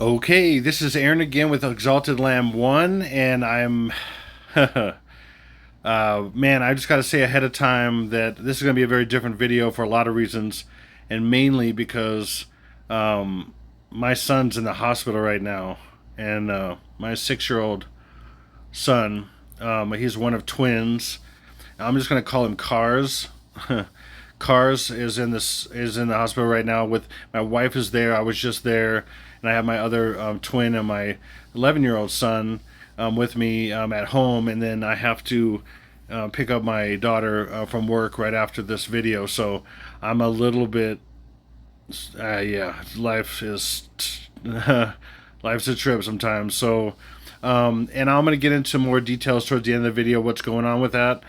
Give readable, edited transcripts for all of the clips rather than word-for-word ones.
Okay, this is Aaron again with Exalted Lamb 1, and I'm. Man, I just got to say ahead of time that this is going to be a very different video for a lot of reasons, and mainly because my son's in the hospital right now, and my 6-year-old son, he's one of twins. I'm just going to call him Cars. Cars is in the hospital right now. With my wife is there. I was just there, and I have my other twin and my 11-year-old son with me at home, and then I have to pick up my daughter from work right after this video. So I'm a little bit, yeah, life is life's a trip sometimes. So, and I'm gonna get into more details towards the end of the video, what's going on with that.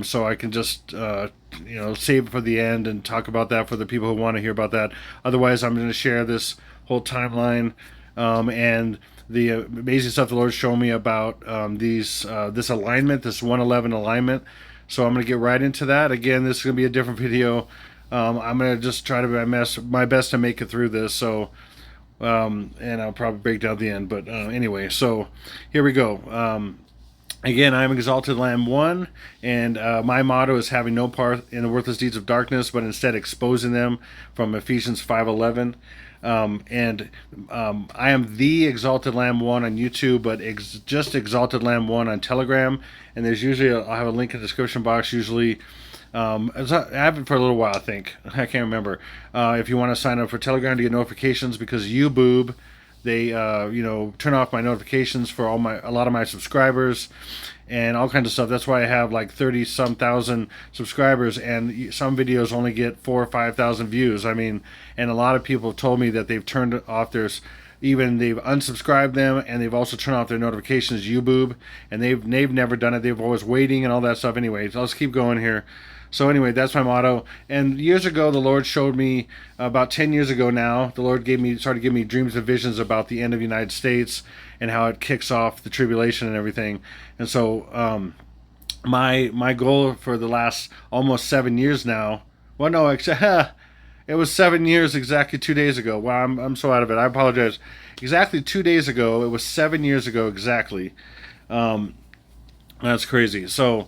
So I can just save it for the end and talk about that for the people who want to hear about that. Otherwise, I'm going to share this whole timeline and the amazing stuff the Lord's shown me about this alignment, this 111 alignment. So I'm going to get right into that. Again, this is going to be a different video. I'm going to just try to do my best to make it through this. So and I'll probably break down the end. But anyway, so here we go. Again, I'm Exalted Lamb 1, and my motto is having no part in the worthless deeds of darkness, but instead exposing them, from Ephesians 5:11. I am the Exalted Lamb 1 on YouTube, but just Exalted Lamb 1 on Telegram. And there's usually, I'll have a link in the description box, usually. I have it for a little while, I think. I can't remember. If you want to sign up for Telegram to get notifications, because YouTube, they turn off my notifications for a lot of my subscribers and all kinds of stuff. That's why I have like 30 some thousand subscribers, and some videos only get 4 or 5,000 views. I mean, and a lot of people have told me that they've turned off they've unsubscribed them, and they've also turned off their notifications, YouTube, and they've never done it. They've always waiting and all that stuff. Anyway, so let's keep going here. So anyway, that's my motto. And years ago, the Lord showed me, about 10 years ago now, the Lord started giving me dreams and visions about the end of the United States and how it kicks off the tribulation and everything. And so my goal for the last almost 7 years now, well, no, it was 7 years exactly 2 days ago. Wow, I'm so out of it. I apologize. Exactly 2 days ago, it was 7 years ago exactly. That's crazy. So,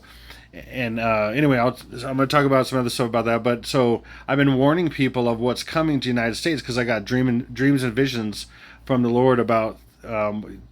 and anyway, I'm going to talk about some other stuff about that. But so I've been warning people of what's coming to the United States, because I got dreams and visions from the Lord about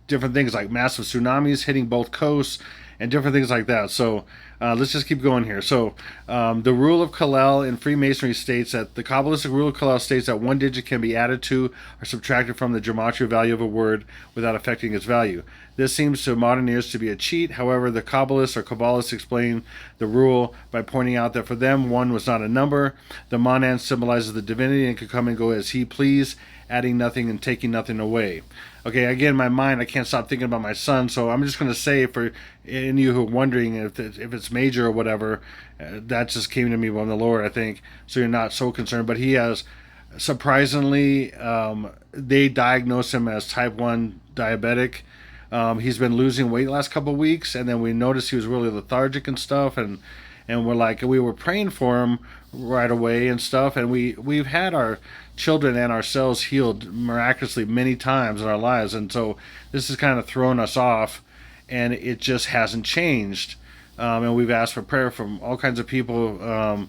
different things like massive tsunamis hitting both coasts and different things like that. So let's just keep going here. So the rule of Kal-El in Freemasonry states that the Cabalistic rule of Kal-El states that one digit can be added to or subtracted from the gematria value of a word without affecting its value. This seems to modern ears to be a cheat. However, the Kabbalists explain the rule by pointing out that for them, one was not a number. The Monan symbolizes the divinity and could come and go as he pleased, adding nothing and taking nothing away. Okay, again, my mind, I can't stop thinking about my son, so I'm just going to say, for any of you who are wondering if it's major or whatever, that just came to me from the Lord, I think, so you're not so concerned. But he has, surprisingly, they diagnosed him as type 1 diabetic. He's been losing weight the last couple of weeks, and then we noticed he was really lethargic and stuff, and we were praying for him right away and stuff, and we've had our children and ourselves healed miraculously many times in our lives, and so this has kind of thrown us off, and it just hasn't changed. And we've asked for prayer from all kinds of people.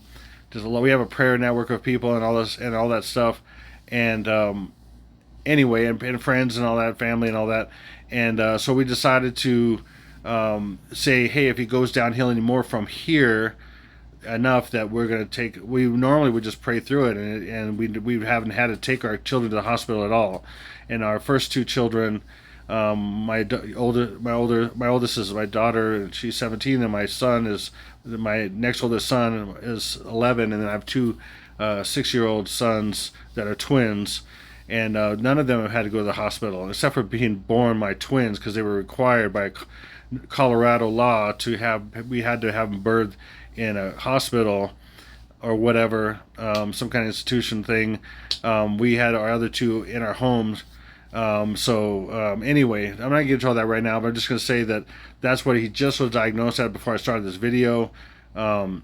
We have a prayer network of people and all this and all that stuff, and anyway, and friends and all that, family and all that, and so we decided to say, hey, if he goes downhill anymore from here enough, that we're going to take. We normally would just pray through it, and we haven't had to take our children to the hospital at all. And our first two children, my oldest is my daughter, and she's 17, and my next oldest son is 11, and then I have two 6-year-old sons that are twins. And none of them have had to go to the hospital, except for being born my twins, because they were required by Colorado law we had to have them birthed in a hospital or whatever, some kind of institution thing. We had our other two in our homes. Anyway, I'm not going to get into all that right now, but I'm just going to say that that's what he just was diagnosed at before I started this video. And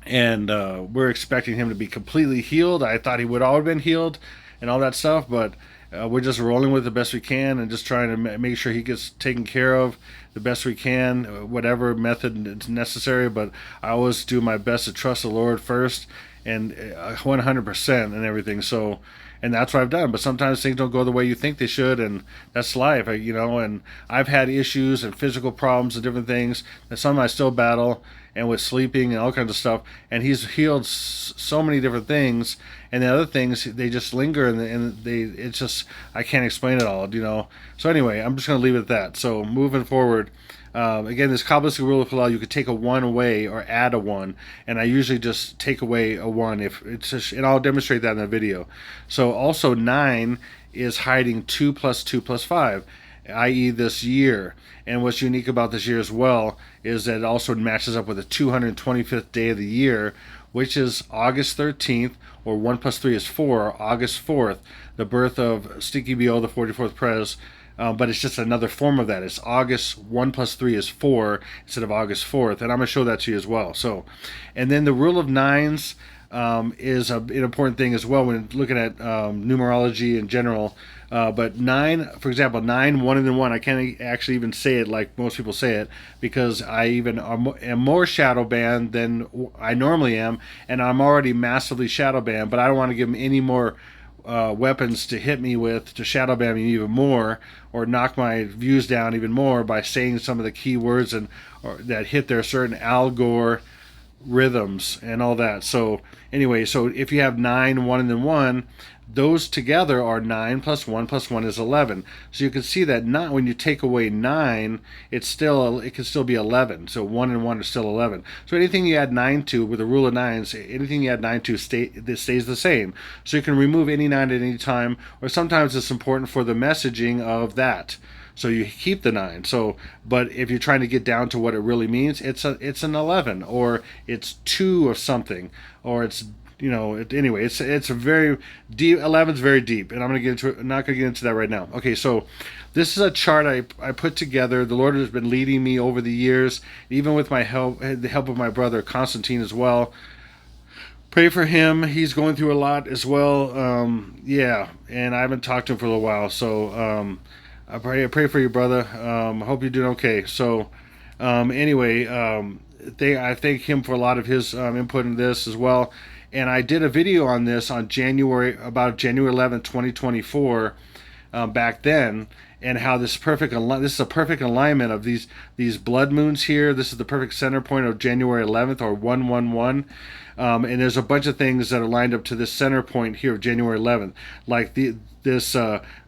we're expecting him to be completely healed. I thought he would all have been healed and all that stuff, but we're just rolling with it the best we can and just trying to make sure he gets taken care of the best we can, whatever method is necessary. But I always do my best to trust the Lord first and 100% and everything. So, and that's what I've done. But sometimes things don't go the way you think they should, and that's life, And I've had issues and physical problems and different things that some I still battle, and with sleeping and all kinds of stuff. And He's healed so many different things, and the other things they just linger, and it's just I can't explain it all. So anyway, I'm just going to leave it at that. So moving forward. Again, this Cabalistic rule of halal, you could take a 1 away or add a 1, and I usually just take away a 1 if it's just, and I'll demonstrate that in the video. So also 9 is hiding 2 plus 2 plus 5, i.e. this year. And what's unique about this year as well is that it also matches up with the 225th day of the year, which is August 13th, or 1 plus 3 is 4, August 4th, the birth of Stinky B.O., the 44th Prez. But it's just another form of that. It's August 1 plus 3 is 4 instead of August 4th. And I'm going to show that to you as well. So, and then the rule of nines is an important thing as well when looking at numerology in general. But 9, for example, 9, 1 and then 1, I can't actually even say it like most people say it because I even am more shadow banned than I normally am. And I'm already massively shadow banned, but I don't want to give them any more weapons to hit me with to shadow ban me even more or knock my views down even more by saying some of the key words that hit their certain algorithms and all that. So anyway, so if you have 9, 1 and then 1, those together are 9 plus 1 plus 1 is 11. So you can see that not when you take away 9, it can still be 11. So 1 and 1 is still 11. So anything you add 9 to with the rule of nines, anything you add 9 to stays the same. So you can remove any 9 at any time, or sometimes it's important for the messaging of that. So you keep the 9. So, but if you're trying to get down to what it really means, it's an 11, or it's 2 of something, or it's anyway, it's a very deep. 11's very deep, and I'm not going to get into that right now. Okay, so this is a chart I put together. The Lord has been leading me over the years, even with the help of my brother Constantine as well. Pray for him. He's going through a lot as well. And I haven't talked to him for a little while, so I pray for you, brother. I hope you're doing okay. So anyway, I thank him for a lot of his input in this as well. And I did a video on this on January 11th, 2024, back then, and how this is a perfect alignment of these blood moons here. This is the perfect center point of January 11th, or 111. And there's a bunch of things that are lined up to this center point here of January 11th, like this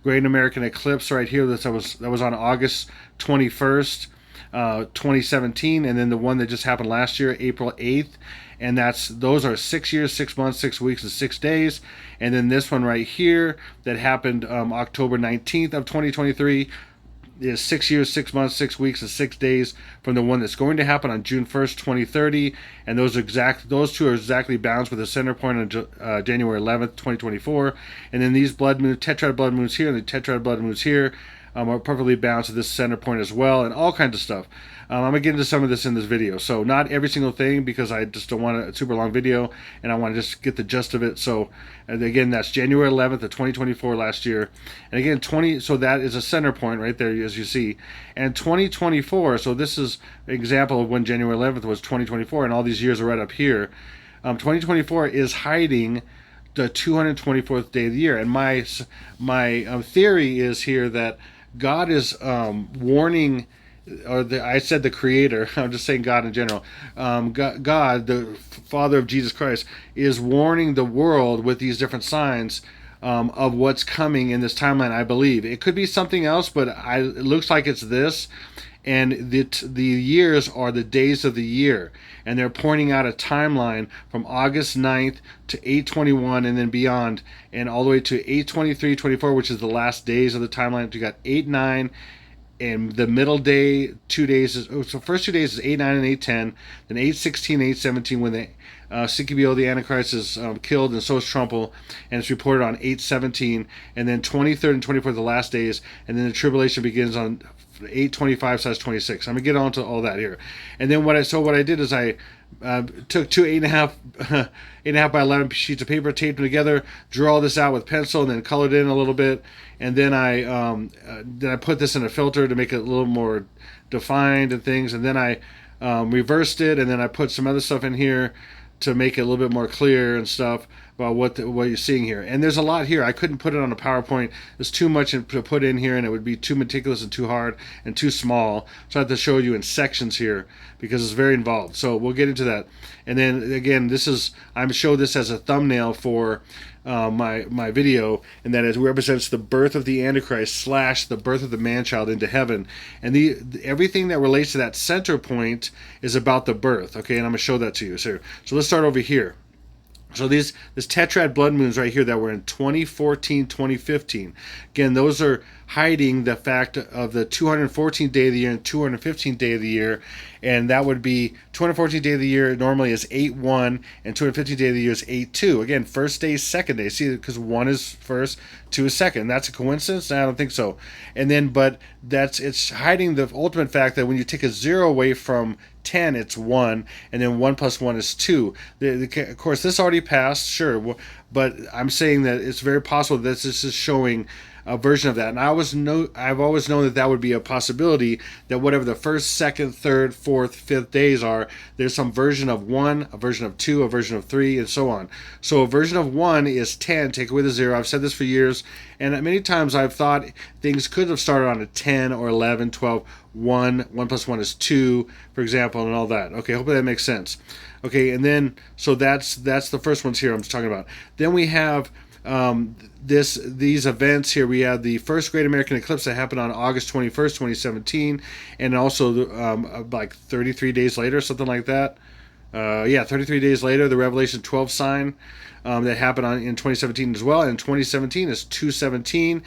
Great American Eclipse right here that was on August 21st, 2017, and then the one that just happened last year, April 8th. And those are 6 years, 6 months, 6 weeks, and 6 days. And then this one right here that happened October 19th of 2023 is 6 years, 6 months, 6 weeks, and 6 days from the one that's going to happen on June 1st, 2030. And those two are exactly balanced with the center point on January 11th, 2024. And then these tetrad blood moons here and the tetrad blood moons here are perfectly balanced at this center point as well, and all kinds of stuff. I'm going to get into some of this in this video. So not every single thing, because I just don't want a super long video, and I want to just get the gist of it. So, and again, that's January 11th of 2024 last year. And again, so that is a center point right there, as you see. And 2024, so this is an example of when January 11th was 2024, and all these years are right up here. 2024 is hiding the 224th day of the year. And my theory is here that God is warning, I said the Creator, I'm just saying God in general, God, the Father of Jesus Christ, is warning the world with these different signs of what's coming in this timeline, I believe. It could be something else, but it looks like it's this. And the years are the days of the year. And they're pointing out a timeline from August 9th to 8/21 and then beyond, and all the way to 8/23/24, which is the last days of the timeline. You got 8/9, and the middle day 2 days so first 2 days is 8/9 and 8/10, then 8/16, 8/17 when the CKBO, the Antichrist, is killed, and so is Trumple, and it's reported on 8/17, and then 23rd and 24th the last days, and then the tribulation begins on 8/25/26. I'm gonna get on to all that here, and then what I did is I Took two 8.5 by 11 sheets of paper, taped them together, drew all this out with pencil, and then colored in a little bit. And then I put this in a filter to make it a little more defined and things. And then I reversed it, and then I put some other stuff in here to make it a little bit more clear and stuff about what you're seeing here. And there's a lot here. I couldn't put it on a PowerPoint. There's too much to put in here, and it would be too meticulous and too hard and too small. So I have to show you in sections here because it's very involved. So we'll get into that. And then again, I'm show this as a thumbnail for my video, and that it represents the birth of the Antichrist / the birth of the Manchild into heaven. And everything that relates to that center point is about the birth. Okay, and I'm gonna show that to you. So let's start over here. So this tetrad blood moons right here that were in 2014, 2015. Again, those are hiding the fact of the 214th day of the year and 215th day of the year. And that would be 214th day of the year normally is 8-1, and 215th day of the year is 8-2. Again, first day, second day. See, because 1 is first, 2 is second. That's a coincidence? I don't think so. And then, but it's hiding the ultimate fact that when you take a 0 away from 10, it's 1, and then 1 plus 1 is 2. Of course, this already passed, sure, but I'm saying that it's very possible that this is showing a version of that. And I've always known that would be a possibility, that whatever the first, second, third, fourth, fifth days are, there's some version of 1, a version of 2, a version of 3, and so on. So a version of 1 is 10, take away the 0. I've said this for years, and many times I've thought things could have started on a 10 or 11, 12, 1 plus 1 is 2, for example, and all that. Okay, hopefully that makes sense. Okay, and then, so that's the first ones here I'm just talking about. Then we have these events here. We have the first Great American Eclipse that happened on August 21st, 2017, and also like 33 days later, something like that. 33 days later, the Revelation 12 sign that happened in 2017 as well. And 2017 is 217,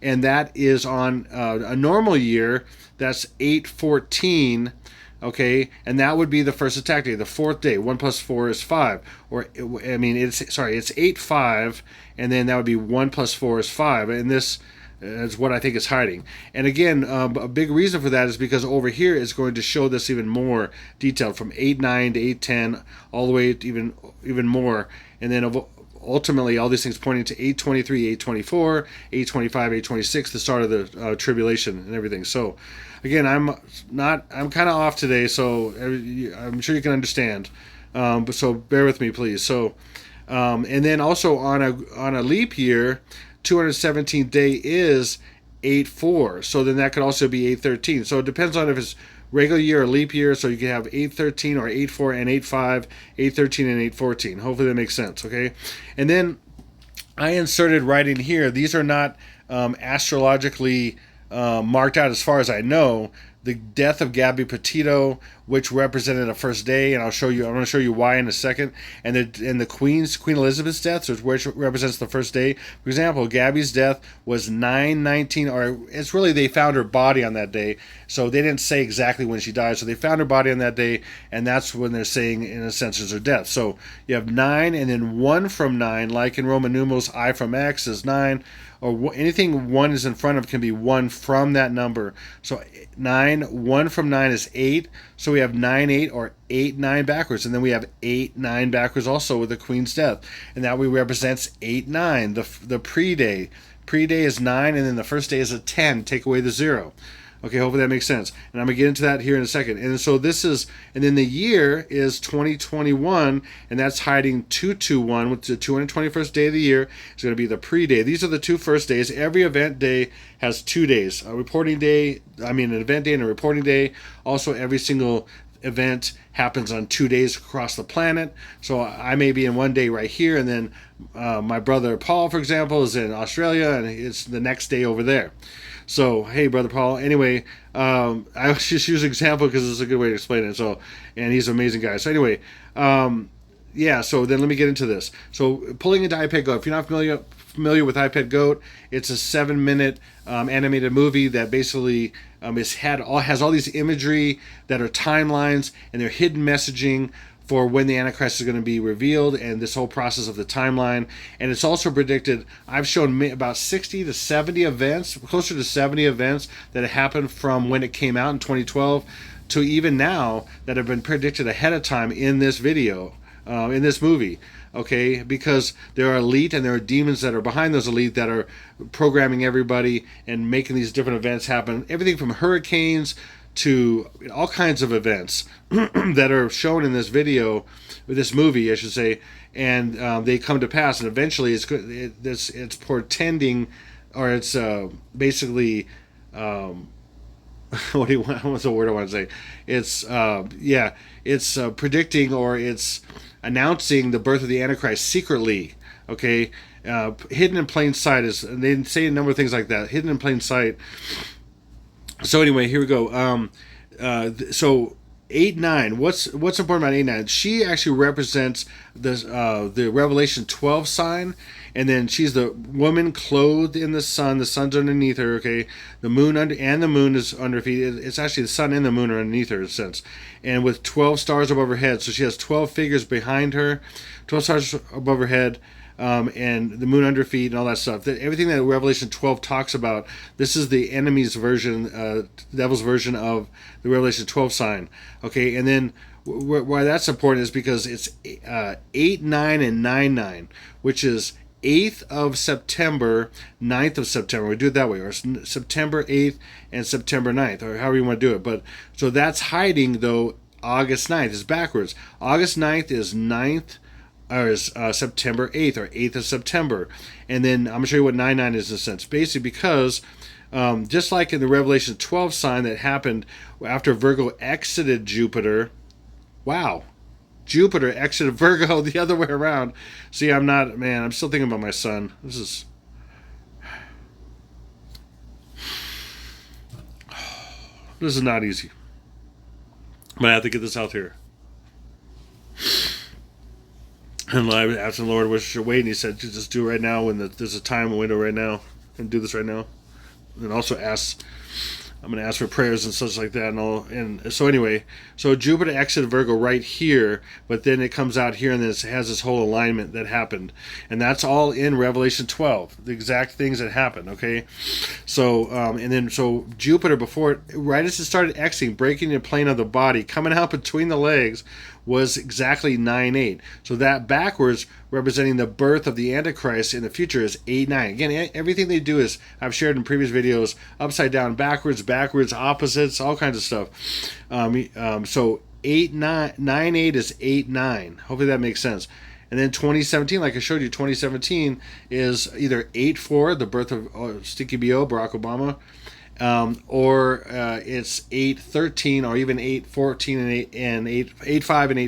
and that is on a normal year. That's 814. Okay, and that would be the first attack day, the fourth day. 1 plus 4 is 5, or it's 8-5, and then that would be 1 plus 4 is 5, and this is what I think is hiding. And again, a big reason for that is because over here is going to show this even more detailed, from 8-9 to 8-10, all the way to even more, and then ultimately all these things pointing to 8-23, 8-24, 8-25, 8-26, the start of the tribulation and everything. So again, I'm kind of off today, so I'm sure you can understand. But so bear with me, please. So, and then also on a leap year, 217th day is 8-4. So then that could also be 8-13. So it depends on if it's regular year or leap year. So you can have 8-13 or 8-4 and 8-5, 8-13 and 8-14. Hopefully that makes sense. Okay, and then I inserted right in here. These are not astrologically marked out as far as I know. The death of Gabby Petito, which represented a first day, and I'm going to show you why in a second. And the Queen Elizabeth's death, which represents the first day. For example, Gabby's death was 9/19, or it's really they found her body on that day. So they didn't say exactly when she died. So they found her body on that day, and that's when they're saying, in a sense, is her death. So you have 9 and then 1 from 9, like in Roman numerals, I from X is 9. Or anything 1 is in front of can be 1 from that number. So 1 from 9 is 8. So we have 9-8 or 8-9 backwards. And then we have 8-9 backwards also with the Queen's death. And that represents 8-9, the pre-day. Pre-day is 9, and then the first day is a 10. Take away the 0. Okay, hopefully that makes sense. And I'm going to get into that here in a second. And so and then the year is 2021, and that's hiding 221, with the 221st day of the year is going to be the pre-day. These are the two first days. Every event day has 2 days. An event day and a reporting day. Also, every single event happens on 2 days across the planet. So I may be in one day right here, and then my brother Paul, for example, is in Australia, and it's the next day over there. So, hey, Brother Paul. Anyway, I just use an example because it's a good way to explain it. So, and he's an amazing guy. So, anyway, so then let me get into this. So, pulling into iPad Goat. If you're not familiar with iPad Goat, it's a 7-minute animated movie that basically has all these imagery that are timelines, and they're hidden messaging for when the Antichrist is going to be revealed and this whole process of the timeline. And it's also predicted, I've shown about 60 to 70 events, closer to 70 events that have happened from when it came out in 2012 to even now that have been predicted ahead of time in this video, in this movie. Okay, because there are elite and there are demons that are behind those elite that are programming everybody and making these different events happen. Everything from hurricanes to all kinds of events that are shown in this video, this movie, I should say, and they come to pass. And eventually, it's portending, or it's basically, what do you want? What's the word I want to say? It's it's predicting, or it's announcing the birth of the Antichrist secretly. Okay, hidden in plain sight is. They say a number of things like that. Hidden in plain sight. So anyway, here we go. So 8-9. What's important about 8-9? She actually represents the Revelation 12 sign, and then she's the woman clothed in the sun. The sun's underneath her. Okay, the moon and the moon is under her feet. It's actually the sun and the moon are underneath her in a sense, and with 12 stars above her head. So she has 12 figures behind her, 12 stars above her head. And the moon under feet and all that stuff. Everything that Revelation 12 talks about, this is the enemy's version, the devil's version of the Revelation 12 sign. Okay, and then why that's important is because it's 8-9 and 9-9, which is 8th of September, 9th of September. We do it that way, or September 8th and September 9th, or however you want to do it. But so that's hiding, though, August 9th. It's backwards. August 9th is 9th. Or is September 8th, or 8th of September. And then I'm going to show you what 9-9 is in a sense. Basically because just like in the Revelation 12 sign that happened after Virgo exited Jupiter. Wow. Jupiter exited Virgo the other way around. See, I'm still thinking about my son. This is not easy. But I have to get this out here. And I asked the Lord, "What should wait?" And He said, "Just do it right now. When there's a time window right now, and do this right now." And also I'm going to ask for prayers and such like that and all. And so anyway, so Jupiter exited Virgo right here, but then it comes out here and then it has this whole alignment that happened, and that's all in Revelation 12, the exact things that happened. Okay, so and then so Jupiter right as it started exiting, breaking the plane of the body, coming out between the legs, was exactly 9-8. So that backwards, representing the birth of the Antichrist in the future, is 8-9. Again, everything they do is, I've shared in previous videos, upside down, backwards, opposites, all kinds of stuff. So 9-8 is 8-9. Hopefully that makes sense. And then 2017, like I showed you, 2017 is either 8-4, the birth of Stinky B.O., Barack Obama, or it's 8-13, or even 8-14 and 8-5 and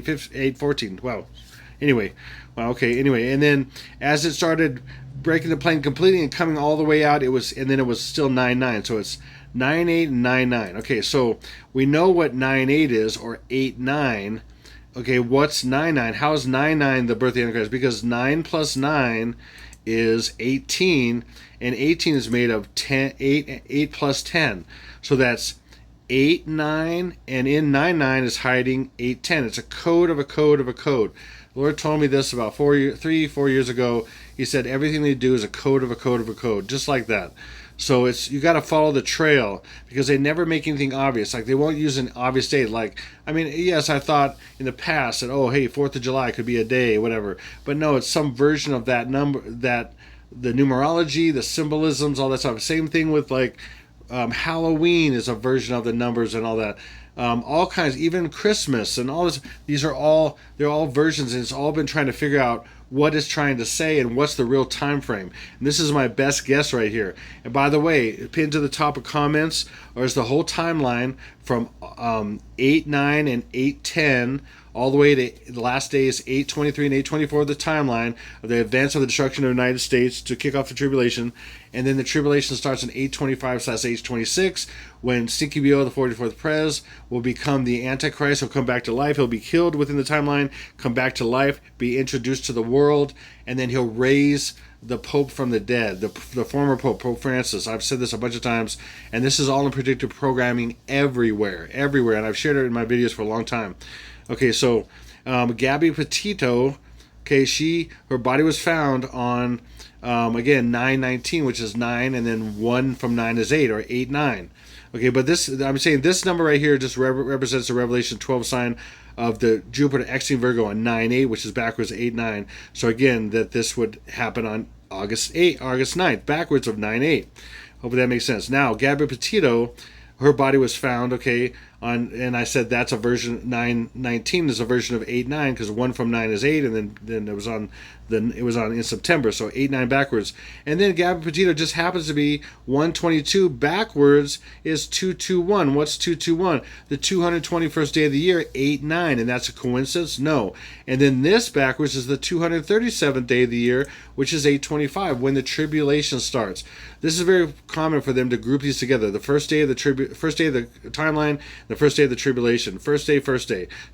8-14. Wow. Anyway, and then as it started breaking the plane completely and coming all the way out, it was still 9-9. So it's 9-8 and 9-9. Okay, so we know what 9-8 is, or 8-9. Okay, what's 9-9? How is 9-9 the birth of the Antichrist? Because 9 plus 9 is 18, and 18 is made of 8 plus 10. So that's 8-9, and in 9-9 is hiding 8-10. It's a code of a code of a code. The Lord told me this about 4 years ago. He said everything they do is a code of a code of a code, just like that. So you got to follow the trail, because they never make anything obvious. Like, they won't use an obvious date. Like, I mean, yes, I thought in the past that, oh, hey, 4th of July could be a day, whatever. But no, it's some version of that number, that the numerology, the symbolisms, all that stuff. Same thing with like Halloween is a version of the numbers and all that. All kinds, even Christmas and all this. They're all versions, and it's all been trying to figure out what it's trying to say and what's the real time frame. And this is my best guess right here. And by the way, pinned to the top of comments is the whole timeline from 8-9 and 8-10 all the way to the last day is 8-23 and 8-24, the timeline of the events of the destruction of the United States to kick off the tribulation. And then the tribulation starts in 825/826, when Stinky B.O., the 44th Prez, will become the Antichrist. He'll come back to life. He'll be killed within the timeline, come back to life, be introduced to the world, and then he'll raise the Pope from the dead, the former Pope, Pope Francis. I've said this a bunch of times, and this is all in predictive programming everywhere, and I've shared it in my videos for a long time. Okay, so Gabby Petito, okay, her body was found on, again, 9/19, which is 9, and then 1 from 9 is 8, or 8/9. Okay, but I'm saying this number right here just represents the Revelation 12 sign of the Jupiter exiting Virgo on 9/8, which is backwards 8/9. So again, that this would happen on August 9th, backwards of 9/8. Hopefully that makes sense. Now, Gabby Petito, her body was found, okay, and I said that's a version 9/19 is a version of 8/9 because 1 from 9 is 8, and then it was on in September, so 8/9 backwards. And then Gabby Petito just happens to be 122 backwards is 221. What's 221? The 221st day of the year, 8/9, and that's a coincidence? No. And then this backwards is the 237th day of the year, which is 8/25, when the tribulation starts. This is very common for them to group these together. The first day of the timeline, the first day of the tribulation. First day.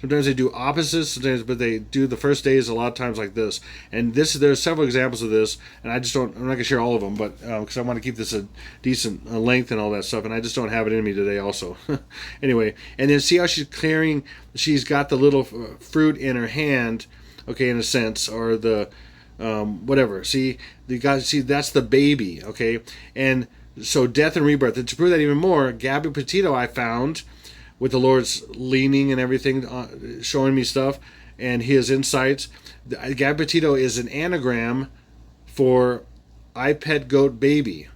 Sometimes they do opposites, sometimes, but they do the first days a lot of times like this. And there's several examples of this, and I'm not going to share all of them, but because I want to keep this a decent length and all that stuff, and I just don't have it in me today also. Anyway, and then see how she's got the little fruit in her hand, okay, in a sense, or the whatever. See, that's the baby, okay? And so death and rebirth. And to prove that even more, Gabby Petito I found with the Lord's leaning and everything, showing me stuff and his insights. Gabby Petito is an anagram for iPet Goat Baby.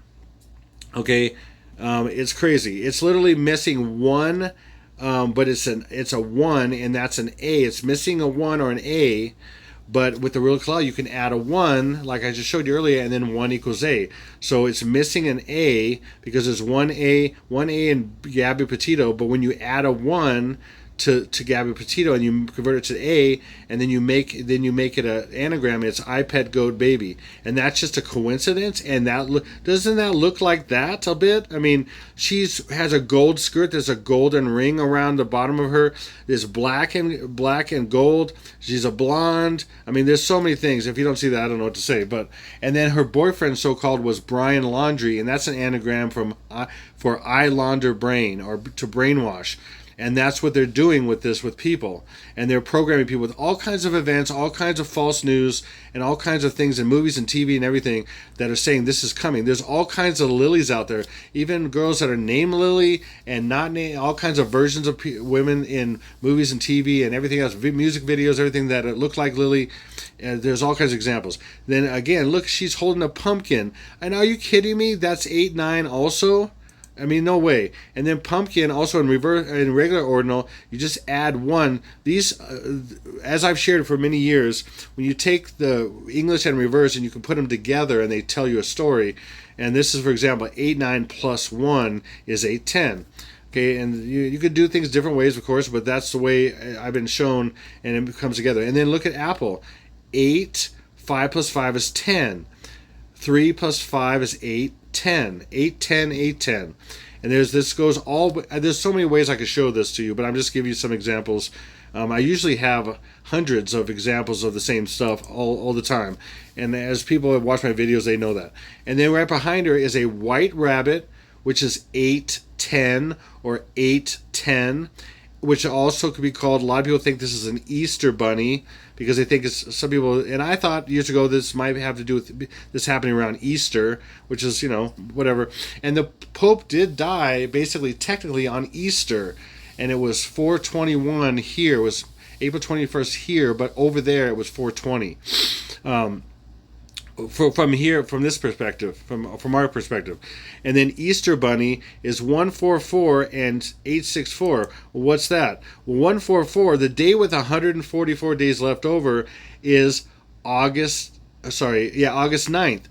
Okay, it's crazy. It's literally missing one, but it's a 1, and that's an A. It's missing a 1 or an A. But with the real cloud, you can add a 1, like I just showed you earlier, and then 1 equals A. So it's missing an A because there's one A in Gabby Petito, but when you add a 1 to Gabby Petito and you convert it to A, and then you make it an anagram, it's iPet Goat Baby. And that's just a coincidence, and doesn't that look like that a bit? I mean, she has a gold skirt, there's a golden ring around the bottom of her, there's black and gold, she's a blonde. I mean, there's so many things. If you don't see that, I don't know what to say. And then her boyfriend, so-called, was Brian Laundrie, and that's an anagram for I launder brain, or to brainwash. And that's what they're doing with people. And they're programming people with all kinds of events, all kinds of false news, and all kinds of things in movies and TV and everything that are saying this is coming. There's all kinds of Lilies out there, even girls that are named Lily and not named, all kinds of versions of women in movies and TV and everything else, music videos, everything that look like Lily. There's all kinds of examples. Then again, look, she's holding a pumpkin. And are you kidding me? That's 8/9 also? I mean, no way. And then pumpkin, also in regular ordinal, you just add 1. These, as I've shared for many years, when you take the English and reverse and you can put them together and they tell you a story. And this is, for example, 8/9 plus 1 is 8/10. Okay, and you could do things different ways, of course, but that's the way I've been shown, and it comes together. And then look at Apple. 8, 5 plus 5 is 10. 3 plus 5 is 8. 10, 8, 10, 8, 10. And there's so many ways I could show this to you, but I'm just giving you some examples. I usually have hundreds of examples of the same stuff all the time. And as people have watched my videos, they know that. And then right behind her is a white rabbit, which is 810 or 810, which also could be called, a lot of people think this is an Easter bunny because they think it's, some people, and I thought years ago this might have to do with this happening around Easter, which is, whatever. And the Pope did die basically technically on Easter, and it was 421 here, it was April 21st here, but over there it was 420. From this perspective, from our perspective. And then Easter Bunny is 144 and 864. What's that? 144, the day with 144 days left over, is August 9th.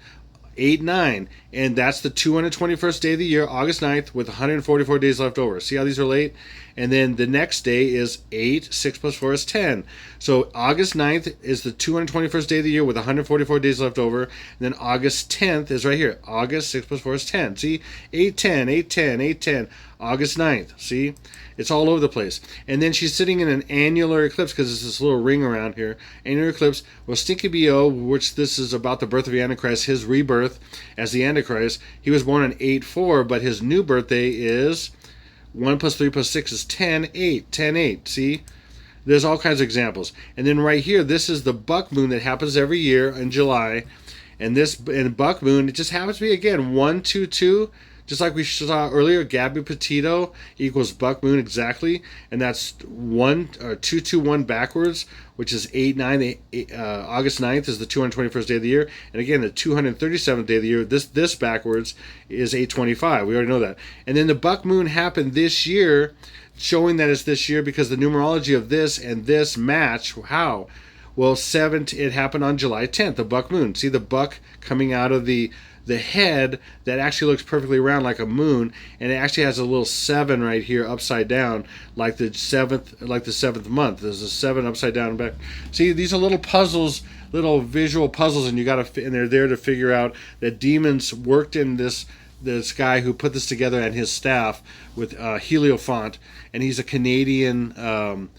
8/9, and that's the 221st day of the year, August 9th, with 144 days left over. See how these relate? And then the next day is 8, 6 plus 4 is 10. So August 9th is the 221st day of the year with 144 days left over. And then August 10th is right here. August 6 plus 4 is 10. See? 8/10, 8/10, 8/10. August 9th. See? It's all over the place. And then she's sitting in an annular eclipse because there's this little ring around here. Annular eclipse. Well, Stinky B.O., which this is about the birth of the Antichrist, his rebirth as the Antichrist. He was born on 8/4, but his new birthday is 1 plus 3 plus 6 is 10/8. 10/8. See? There's all kinds of examples. And then right here, this is the buck moon that happens every year in July. And this in buck moon, it just happens to be again 122, just like we saw earlier. Gabby Petito equals buck moon exactly, and that's 221 backwards, which is 8/9. August 9th is the 221st day of the year, and again the 237th day of the year. This backwards is 825. We already know that. And then the buck moon happened this year, showing that it's this year because the numerology of this and this match. How? Well, it happened on July 10th, the buck moon. See the buck coming out of the head that actually looks perfectly round like a moon, and it actually has a little 7 right here upside down, like the seventh month. There's a 7 upside down back. See, these are little puzzles, little visual puzzles, and and they're there to figure out that demons worked in this guy who put this together and his staff with Heliofont, and he's a Canadian.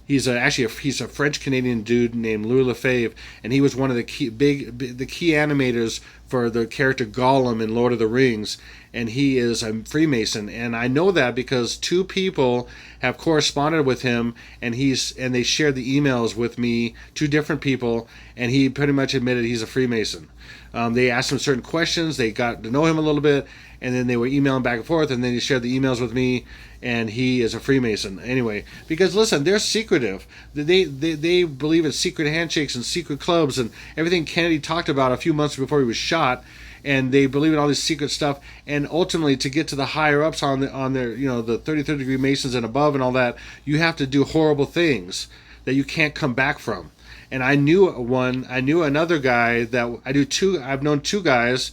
He's a French Canadian dude named Louis Lefebvre, and he was one of the key animators for the character Gollum in Lord of the Rings, and he is a Freemason. And I know that because 2 people have corresponded with him, and they shared the emails with me, 2 different people, and he pretty much admitted he's a Freemason. They asked him certain questions, they got to know him a little bit, and then they were emailing back and forth, and then he shared the emails with me, and he is a Freemason. Anyway, because listen, they're secretive. They believe in secret handshakes and secret clubs and everything Kennedy talked about a few months before he was shot, and they believe in all this secret stuff. And ultimately, to get to the higher ups on their the 33rd degree Masons and above and all that, you have to do horrible things that you can't come back from. And I knew another guy that I've known 2 guys,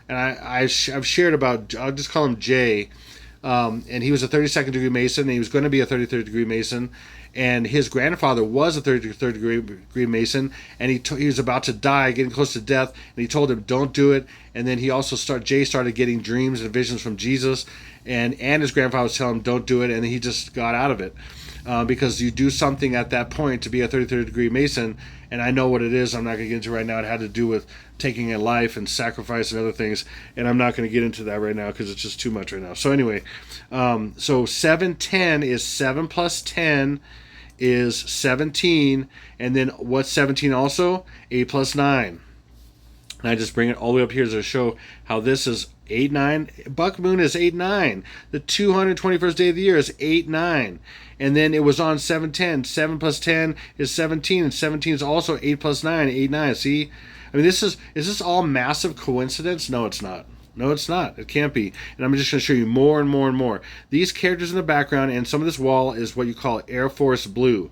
and I've shared about. I'll just call him Jay. And he was a 32nd degree Mason, and he was going to be a 33rd degree Mason, and his grandfather was a 33rd degree Mason, and he was about to die, getting close to death, and he told him, don't do it. And then Jay started getting dreams and visions from Jesus, and his grandfather was telling him, don't do it, and he just got out of it. Because you do something at that point to be a 33rd degree Mason, and I know what it is. I'm not going to get into it right now. It had to do with taking a life and sacrifice and other things, and I'm not going to get into that right now because it's just too much right now. So anyway, so 710 is 7 plus 10 is 17, and then what's 17 also? 8 plus 9. And I just bring it all the way up here to show how this is 8/9. Buck moon is 8/9. The 221st day of the year is 8/9. And then it was on 7/10. 7 plus 10 is 17, and 17 is also 8 plus 9, 8/9. See? I mean, is this all massive coincidence? No, it's not. No, it's not. It can't be. And I'm just going to show you more and more and more. These characters in the background and some of this wall is what you call Air Force blue.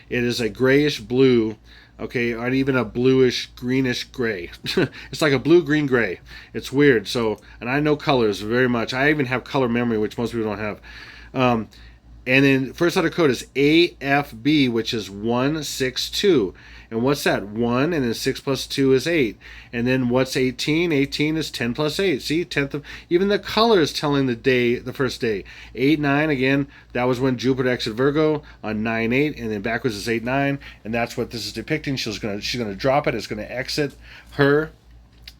It is a grayish blue, okay, or even a bluish, greenish gray. It's like a blue, green, gray. It's weird. So, and I know colors very much. I even have color memory, which most people don't have. And then first letter code is AFB, which is 162. And what's that? 1, and then 6 plus 2 is 8. And then what's 18? 18 is 10 plus 8. See, 10th of, even the color is telling the first day. 8/9, again, that was when Jupiter exited Virgo on 9/8, and then backwards is 8/9, and that's what this is depicting. She's gonna drop it. It's gonna exit her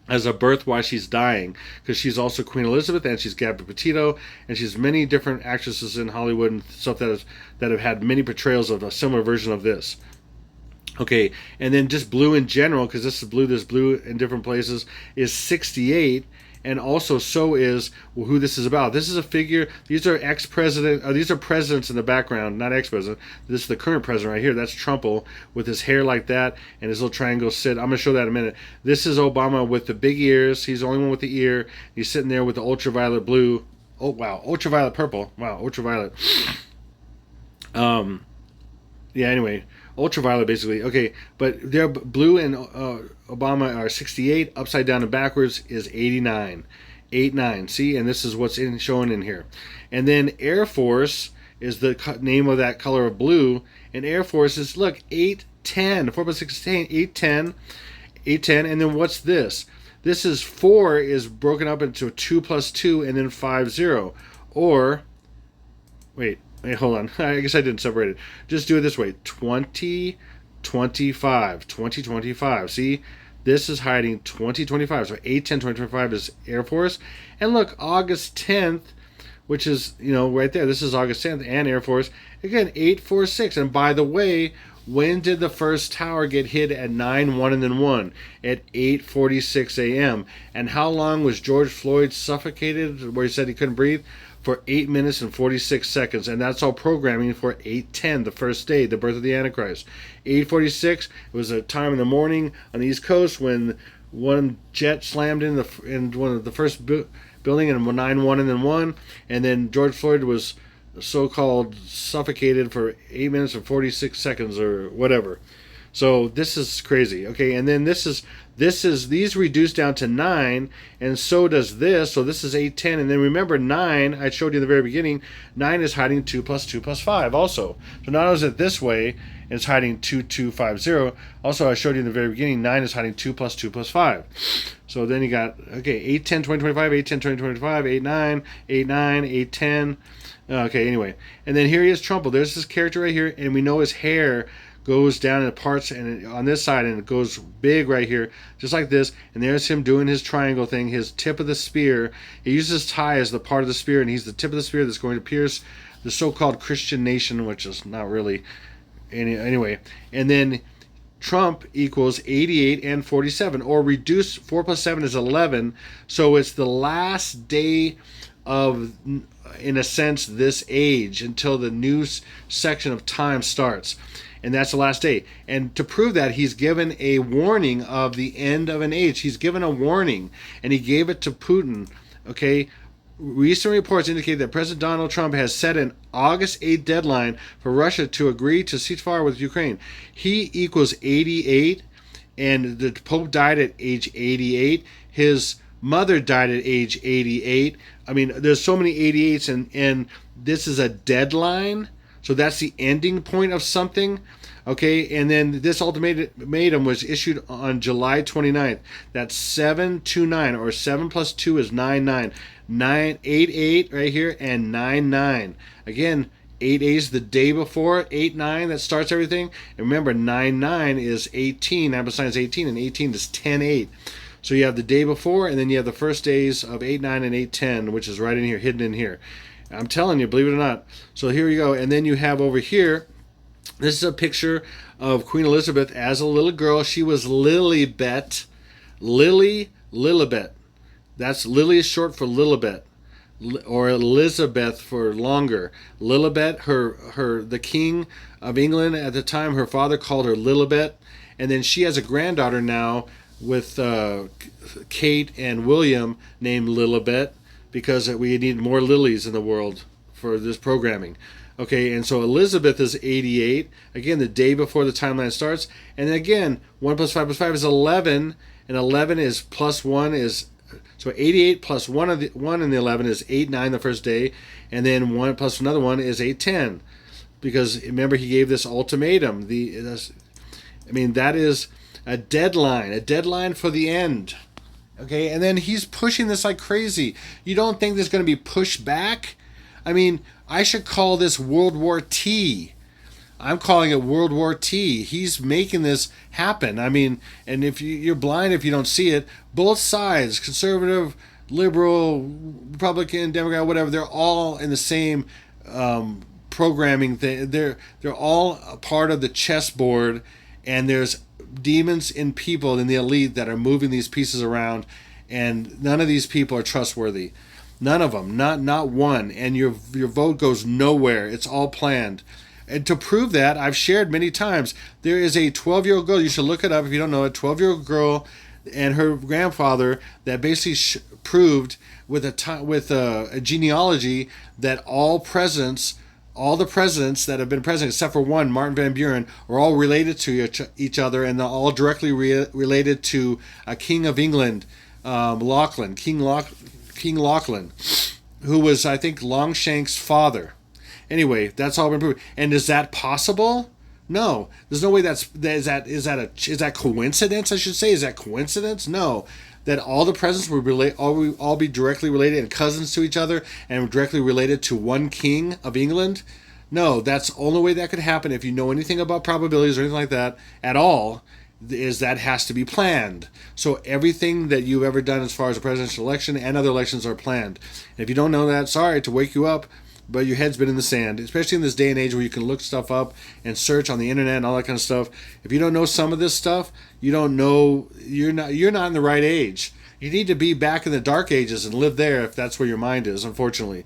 as a birth while she's dying, because she's also Queen Elizabeth, and she's Gabby Petito, and she's many different actresses in Hollywood and stuff that have had many portrayals of a similar version of this. Okay, and then just blue in general, because this is blue, there's blue in different places, is 68, and also so is who this is about. This is a figure, these are these are presidents in the background, not ex-president. This is the current president right here. That's Trump with his hair like that and his little triangle sit. I'm going to show that in a minute. This is Obama with the big ears. He's the only one with the ear. He's sitting there with the ultraviolet blue. Oh, wow, ultraviolet purple. Wow, ultraviolet. Yeah, anyway, ultraviolet basically. Okay, but they're blue and Obama are 68. Upside down and backwards is 89. 8/9. See, and this is what's shown in here. And then Air Force is the name of that color of blue. And Air Force is, look, 8/10. 4 plus 6 is 10. 8/10. 8/10. And then what's this? This is 4 is broken up into 2 plus 2 and then 5/0. Or, wait, hold on. I guess I didn't separate it. Just do it this way. 2025. 2025. See? This is hiding 2025. So 8/10/2025 is Air Force. And look, August 10th, which is, right there. This is August 10th, and Air Force. Again, 846. And by the way, when did the first tower get hit at 9-1 and then 1? At 8:46 a.m. And how long was George Floyd suffocated, where he said he couldn't breathe? For 8 minutes and 46 seconds. And that's all programming for 8:10, the first day, the birth of the Antichrist. 8:46, it was a time in the morning on the East Coast when one jet slammed in one of the first building, and 9-1 and then 1. And then George Floyd was so-called suffocated for 8 minutes and 46 seconds or whatever. So this is crazy. Okay, and then this is these reduce down to 9, and so does this. So this is 8:10, and then remember 9, I showed you in the very beginning, 9 is hiding 2 plus 2 plus 5 also. So not only is it this way, it's hiding 2250. Also, I showed you in the very beginning, 9 is hiding 2 plus 2 plus 5. So then you got, 810 2025, 810 2025, 89, 89, 810. Okay, anyway. And then here he is, Trump. There's this character right here, and we know his hair goes down in parts and on this side, and it goes big right here, just like this. And there's him doing his triangle thing, his tip of the spear. He uses his tie as the part of the spear, and he's the tip of the spear that's going to pierce the so-called Christian nation, which is not really anyway. And then Trump equals 88 and 47, or reduce 4 plus 7 is 11. So it's the last day of, in a sense, this age until the new section of time starts. And that's the last day. And to prove that, he's given a warning of the end of an age. He's given a warning, and he gave it to Putin. Okay? Recent reports indicate that President Donald Trump has set an August 8th deadline for Russia to agree to ceasefire with Ukraine. He equals 88, and the Pope died at age 88. His mother died at age 88. I mean, there's so many 88s, and this is a deadline. So that's the ending point of something. Okay, and then this ultimatum was issued on July 29th. That's 729, or 7 plus 2 is 99. 988 right here, and 99. Again, 8 is the day before, 8-9, that starts everything. And remember, 9-9 is 18, ampersand is 18, and 18 is 10-8. So you have the day before, and then you have the first days of 8-9 and 8-10, which is right in here, hidden in here. I'm telling you, believe it or not. So here you go. And then you have over here, this is a picture of Queen Elizabeth as a little girl. She was Lilibet. Lilibet. That's Lily is short for Lilibet, or Elizabeth for longer. Lilibet, the king of England at the time, her father called her Lilibet. And then she has a granddaughter now with Kate and William named Lilibet, because we need more lilies in the world for this programming. Okay, and so Elizabeth is 88. Again, the day before the timeline starts. And then again, 1 plus 5 plus 5 is 11. And 11 is plus 1 is... So 88 plus 1 in the 11 is 8-9 the first day. And then 1 plus another 1 is 8-10. Because remember, he gave this ultimatum. That is a deadline for the end. Okay, and then he's pushing this like crazy. You don't think there's going to be pushback? I mean, I should call this World War T. I'm calling it World War T. He's making this happen. I mean, and if you're blind if you don't see it, both sides, conservative, liberal, Republican, Democrat, whatever, they're all in the same programming thing. They're all a part of the chessboard, and there's demons in people in the elite that are moving these pieces around, and none of these people are trustworthy. None of them, not one. And your vote goes nowhere. It's all planned. And to prove that, I've shared many times, there is a 12-year-old girl, you should look it up if you don't know it, 12-year-old girl and her grandfather that basically proved with a genealogy that all the presidents that have been president, except for one, Martin Van Buren, are all related to each other, and they're all directly related to a King of England, King Lachlan, who was, I think, Longshank's father. Anyway, that's all been proven. And is that possible? No, there's no way. Is that coincidence? I should say, is that coincidence? No, that all the presidents will all be directly related and cousins to each other and directly related to one king of England. No, that's the only way that could happen if you know anything about probabilities or anything like that at all. is that has to be planned. So everything that you've ever done as far as a presidential election and other elections are planned. And if you don't know that, sorry to wake you up, but your head's been in the sand, especially in this day and age where you can look stuff up and search on the internet and all that kind of stuff. If you don't know some of this stuff, you don't know, you're not in the right age. You need to be back in the dark ages and live there if that's where your mind is, unfortunately.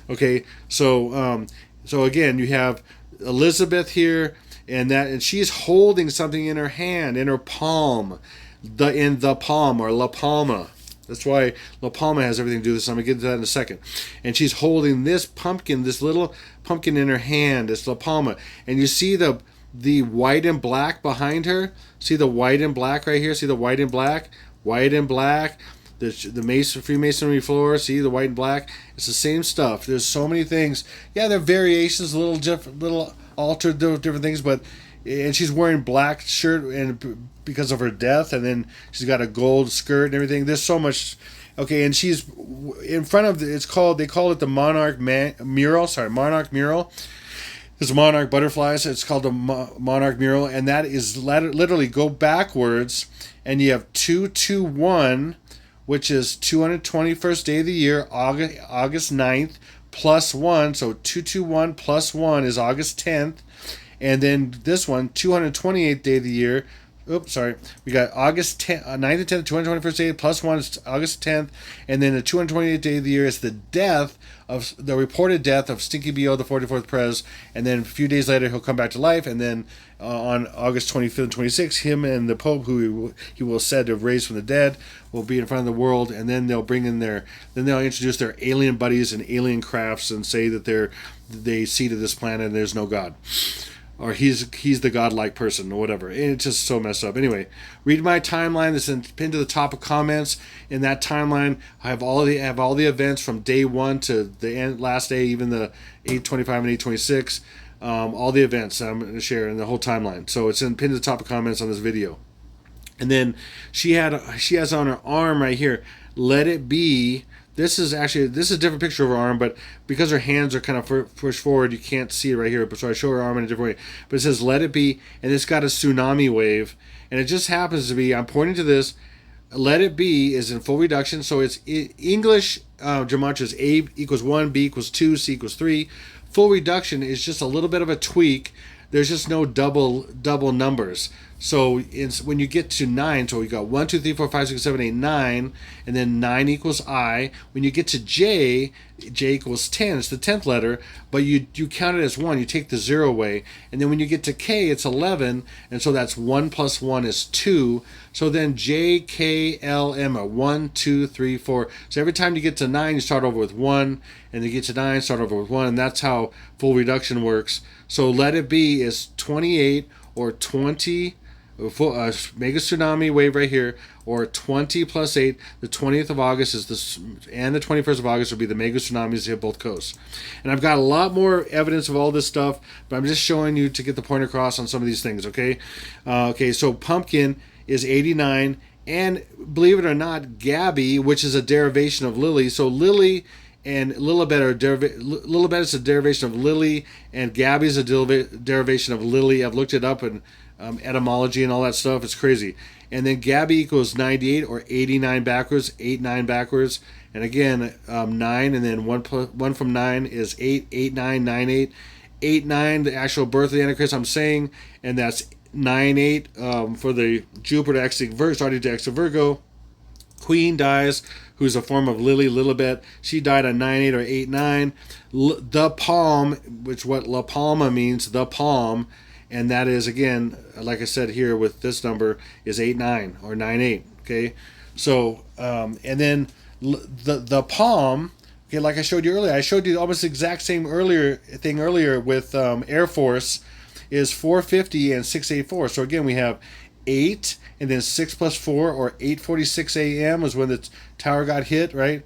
Okay, so again, you have Elizabeth here, and she's holding something in her hand, in her palm, in the palm, or La Palma. That's why La Palma has everything to do with this. I'm going to get to that in a second. And she's holding this pumpkin, this little pumpkin in her hand. It's La Palma. And you see the white and black behind her? See the white and black right here? See the white and black? White and black. The Freemasonry floor. See the white and black? It's the same stuff. There's so many things. Yeah, there are variations, little altered different things, and she's wearing black shirt and because of her death, and then she's got a gold skirt and everything. There's so much. Okay, and she's in front of they call it the Monarch mural. Sorry, Monarch mural. It's monarch butterflies. It's called the Monarch mural, and that is literally go backwards, and you have 221, which is 221st day of the year, August 9th, plus 1, so 221 plus 1 is August 10th, and then this one, 228th day of the year, we got August 10th, 9th and 10th, 221st day, plus 1 is August 10th, and then the 228th day of the year is the reported death of Stinky B.O., the 44th Prez, and then a few days later he'll come back to life, and then on August 25th and 26th, him and the Pope, who he will said to have raised from the dead, will be in front of the world, and then they'll introduce their alien buddies and alien crafts and say that they seeded this planet and there's no God. Or he's the godlike person or whatever. And it's just so messed up. Anyway, read my timeline. This is pinned to the top of comments. In that timeline, I have all the events from day 1 to the last day, even the 825 and 826. All the events I'm going to share in the whole timeline. So it's pinned to the top of comments on this video. And then she has on her arm right here, "Let it be." This is a different picture of her arm, but because her hands are kind of pushed forward, you can't see it right here. So I show her arm in a different way. But it says, "Let it be," and it's got a tsunami wave. And it just happens to be, I'm pointing to this, "Let it be" is in full reduction. So it's English gematria is A equals 1, B equals 2, C equals 3. Full reduction is just a little bit of a tweak. There's just no double numbers. So when you get to 9, so we got 1, 2, 3, 4, 5, 6, 7, 8, 9, and then 9 equals I. When you get to J equals 10. It's the 10th letter, but you count it as 1. You take the 0 away. And then when you get to K, it's 11, and so that's 1 plus 1 is 2. So then J, K, L, M are 1, 2, 3, 4. So every time you get to 9, you start over with 1, and you get to 9, start over with 1, and that's how full reduction works. So "Let it be" is 28 or 20. Mega tsunami wave right here, or 20 plus 8. The 20th of August is this, and the 21st of August will be the mega tsunamis that hit both coasts. And I've got a lot more evidence of all this stuff, but I'm just showing you to get the point across on some of these things. Okay, so pumpkin is 89, and believe it or not, Gabby, which is a derivation of Lily. So Lily and Lilibet Lilibet is a derivation of Lily, and Gabby is a derivation of Lily. I've looked it up and etymology and all that stuff. It's crazy. And then Gabby equals 98 or 89 backwards, 89 backwards. And again, 9, and then 1 from 9 is 8, 8, 9, 9, 8. 8, 9, the actual birth of the Antichrist, I'm saying, and that's 9, 8 for the Jupiter starting to exit Virgo. Queen dies, who's a form of Lily, Lilibet. She died on 9, 8 or 8, 9. The palm, which what La Palma means, the palm, and that is, again, like I said here with this number, is 8, 9 or 9, 8. Okay, so and then the palm. Okay, like I showed you earlier, I showed you almost the exact same thing earlier with Air Force is 450 and 684. So again, we have 8 and then 6 plus 4, or 8:46 a.m. was when the tower got hit, right?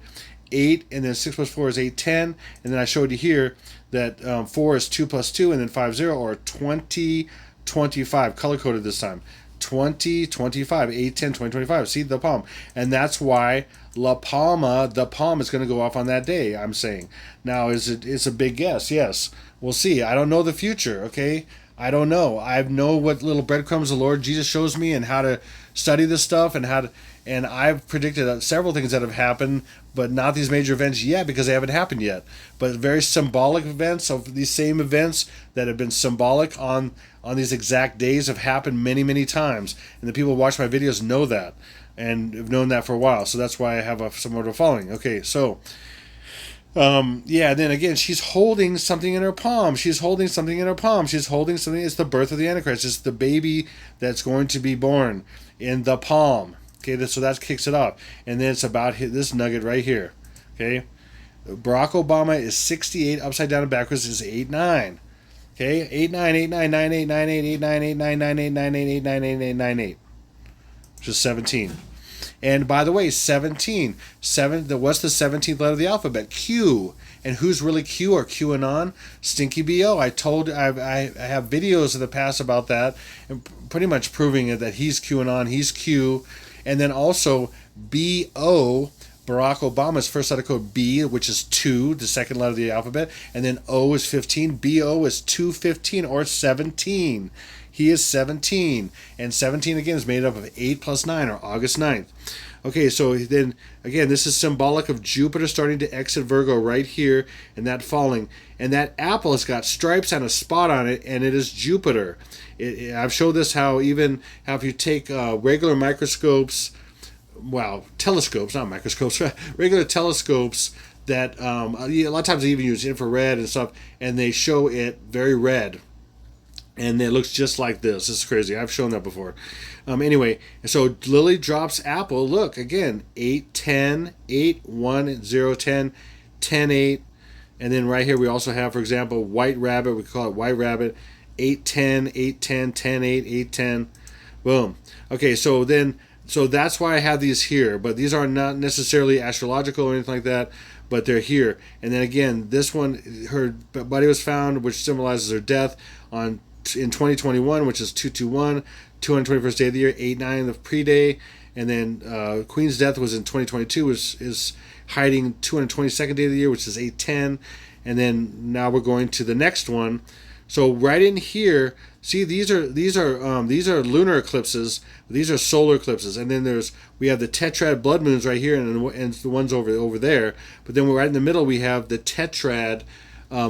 8 and then 6 plus 4 is 8:10, and then I showed you here that 4 is 2 plus 2, and then 50, or 2025, color coded this time. 2025, 8:10, 2025. See the palm, and that's why La Palma, the palm, is going to go off on that day. I'm saying now, it's a big guess. Yes, we'll see. I don't know the future. Okay, I don't know. I know what little breadcrumbs the Lord Jesus shows me and how to study this stuff and how to, and I've predicted several things that have happened, but not these major events yet because they haven't happened yet. But very symbolic events of these same events that have been symbolic on these exact days have happened many, many times. And the people who watch my videos know that and have known that for a while. So that's why I have somewhat of a following. Okay, so yeah, then again, she's holding something in her palm. She's holding something in her palm. She's holding something. It's the birth of the Antichrist. It's the baby that's going to be born in the palm. Okay, so that kicks it off. And then it's about this nugget right here. Okay, Barack Obama is 68, upside down and backwards is 89. Okay, 89, 89, 98, 98, 89, 89, 98, 98, 89, 88, 98, which is 17. And by the way, 17. What's the 17th letter of the alphabet? Q. And who's really Q or QAnon? Stinky BO. I have videos in the past about that, and pretty much proving it that he's QAnon, he's Q. And then also BO, Barack Obama's first letter code B, which is 2, the second letter of the alphabet. And then O is 15. BO is 215 or 17. He is 17, and 17 again is made up of 8 plus 9, or August 9th. Okay, so then again, this is symbolic of Jupiter starting to exit Virgo right here, and that falling. And that apple has got stripes and a spot on it, and it is Jupiter. I've showed this how if you take regular microscopes, well, telescopes, not microscopes, regular telescopes that a lot of times they even use infrared and stuff, and they show it very red. And it looks just like this. This is crazy. I've shown that before. Anyway, so Lily drops apple. Look, again, 8, 10, 8, 1, 0, 10, 10, 8. And then right here we also have, for example, white rabbit. We call it white rabbit. 8, 10, 8, 10, 10, 8, 8, 10. Boom. Okay, so that's why I have these here. But these are not necessarily astrological or anything like that. But they're here. And then again, this one, her body was found, which symbolizes her death in 2021, which is 221, 221st day of the year, 89 the pre-day, and then Queen's death was in 2022, which is hiding 222nd day of the year, which is 810, and then now we're going to the next one. So right in here, see these are lunar eclipses, these are solar eclipses, and then we have the tetrad blood moons right here, and the ones over there, but then right in the middle we have the tetrad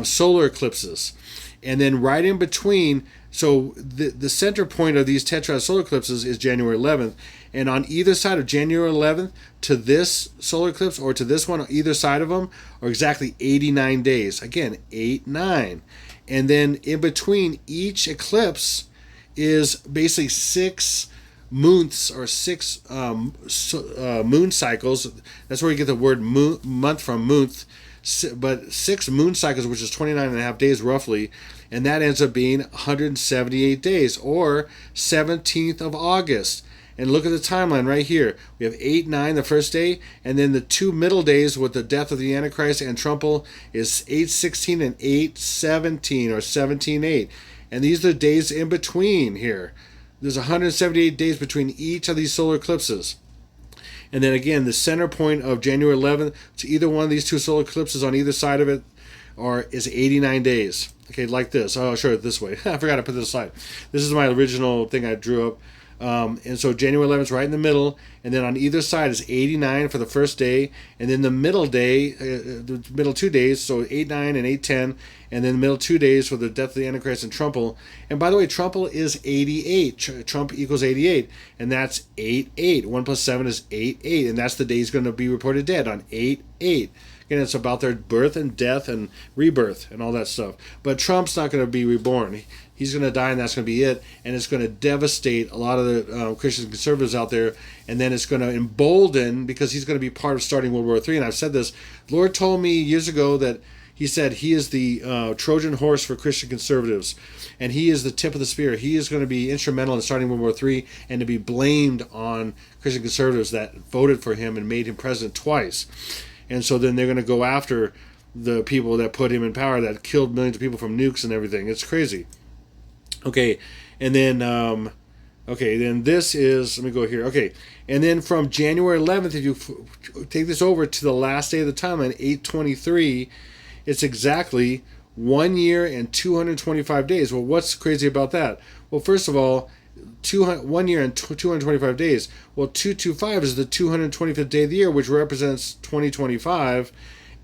solar eclipses. And then right in between, so the center point of these tetrad solar eclipses is January 11th. And on either side of January 11th to this solar eclipse or to this one, on either side of them, are exactly 89 days. Again, 8, 9. And then in between each eclipse is basically 6 months or 6 moon cycles. That's where you get the word month from, month. But 6 moon cycles, which is 29 and a half days roughly, and that ends up being 178 days, or 17th of August. And look at the timeline right here. We have 8, 9 the first day, and then the 2 middle days with the death of the Antichrist and Trumple is 8, 16 and 8, 17, or 17, 8. And these are the days in between here. There's 178 days between each of these solar eclipses. And then again, the center point of January 11th to either one of these 2 solar eclipses on either side of it is 89 days. Okay, like this. I'll show it this way. I forgot to put this aside. This is my original thing I drew up. And so January 11th is right in the middle, and then on either side is 89 for the first day, and then the middle day, the middle 2 days, so 8, 9 and 8, 10, and then the middle 2 days for the death of the Antichrist and Trumple. And by the way, Trumple is 88. Trump equals 88, and that's 8, 8. 1 plus 7 is 8, 8, and that's the day he's going to be reported dead, on 8, 8. Again, it's about their birth and death and rebirth and all that stuff. But Trump's not going to be reborn. He's going to die, and that's going to be it. And it's going to devastate a lot of the Christian conservatives out there. And then it's going to embolden, because he's going to be part of starting World War III. And I've said this. The Lord told me years ago that he said he is the Trojan horse for Christian conservatives. And he is the tip of the spear. He is going to be instrumental in starting World War III, and to be blamed on Christian conservatives that voted for him and made him president twice. And so then they're going to go after the people that put him in power, that killed millions of people from nukes and everything. It's crazy. Okay, and then, then this is, let me go here. Okay, and then from January 11th, if you take this over to the last day of the timeline, 8/23, it's exactly 1 year and 225 days. Well, what's crazy about that? Well, first of all, 1 year and 225 days. Well, 225 is the 225th day of the year, which represents 2025,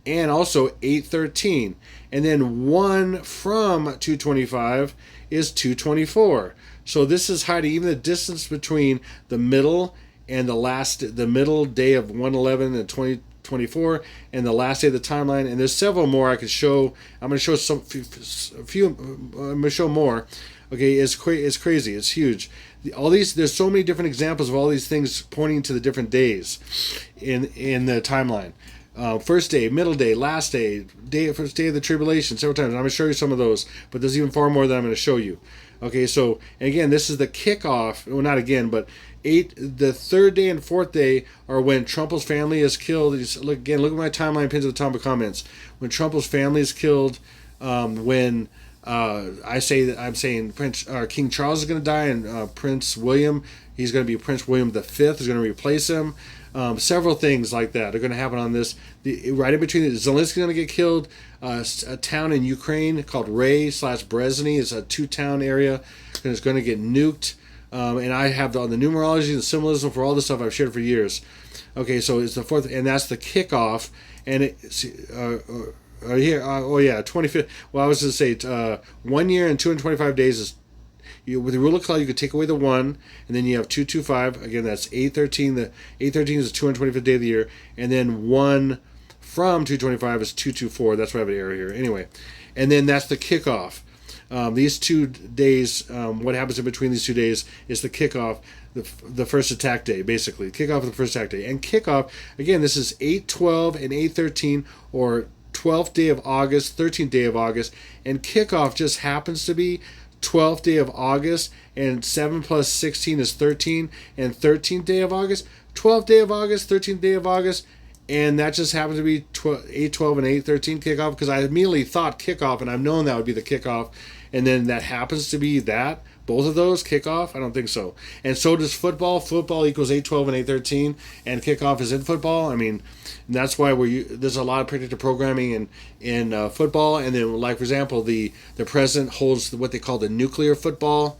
and also 813. And then 1 from 225 is 224. So this is hiding even the distance between the middle and the middle day of 111 and 2024 and the last day of the timeline. And there's several more I could show. I'm going to show a few. I'm going to show more. Okay, it's crazy. It's huge. There's so many different examples of all these things pointing to the different days in the timeline. First day, middle day, last day, first day of the tribulation, several times. I'm going to show you some of those, but there's even far more that I'm going to show you. Okay, so and again, this is the kickoff. Well, not again, but the third day and fourth day are when Trumple's family is killed. Look at my timeline pins at the top of comments. When Trumple's family is killed, when I'm saying King Charles is going to die, and Prince William, he's going to be Prince William the Fifth is going to replace him. Several things like that are going to happen on this. Right in between, Zelensky's going to get killed. A town in Ukraine called Ray/Brezhny is a 2-town area, and it's going to get nuked. And I have on the numerology, the symbolism for all this stuff I've shared for years. Okay, so it's the fourth, and that's the kickoff. And here, 25th. Well, I was going to say 1 year and 225 days is. With the rule of law, you could take away the 1, and then you have 225. Again, that's 813. The 813 is the 225th day of the year, and then 1 from 225 is 224. That's why I have an error here. Anyway, and then that's the kickoff. These 2 days, what happens in between these 2 days is the kickoff, the first attack day, basically. Kickoff of the first attack day. And kickoff, again, this is 812 and 813, or 12th day of August, 13th day of August, and kickoff just happens to be 12th day of August, and 7 plus 16 is 13, and 13th day of August, 12th day of August, 13th day of August, and that just happens to be 8:12 and 8:13 kickoff, because I immediately thought kickoff, and I've known that would be the kickoff, and then that happens to be that. Both of those kickoff? I don't think so. And so does football. Football equals 8:12 and 8:13, and kickoff is in football. I mean, that's why there's a lot of predictive programming in football. And then, like for example, the president holds what they call the nuclear football.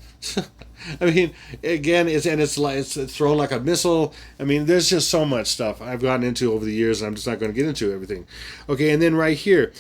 I mean, again, it's thrown like a missile. I mean, there's just so much stuff I've gotten into over the years, and I'm just not going to get into everything. Okay, and then right here.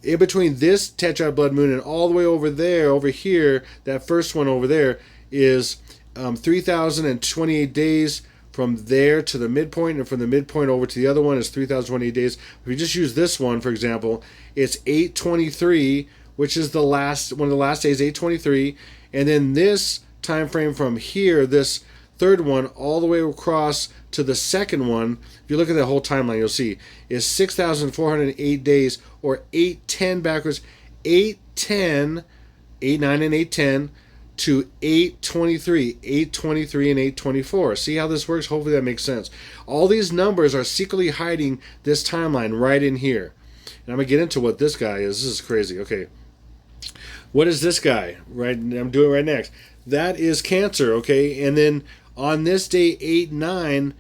In between this tetrad blood moon and all the way over here, that first one over there is 3,028 days from there to the midpoint, and from the midpoint over to the other one is 3,028 days. If you just use this one, for example, it's 823, which is one of the last days, 823, and then this time frame from here, this third one, all the way across to the second one, if you look at the whole timeline, you'll see, is 6,408 days, or 810 backwards, 810, 89 and 810, to 823, 823 and 824. See how this works? Hopefully that makes sense. All these numbers are secretly hiding this timeline right in here. And I'm going to get into what this guy is. This is crazy. Okay. What is this guy? Right, I'm doing it right next. That is Cancer, okay? And then on this day, 8-9,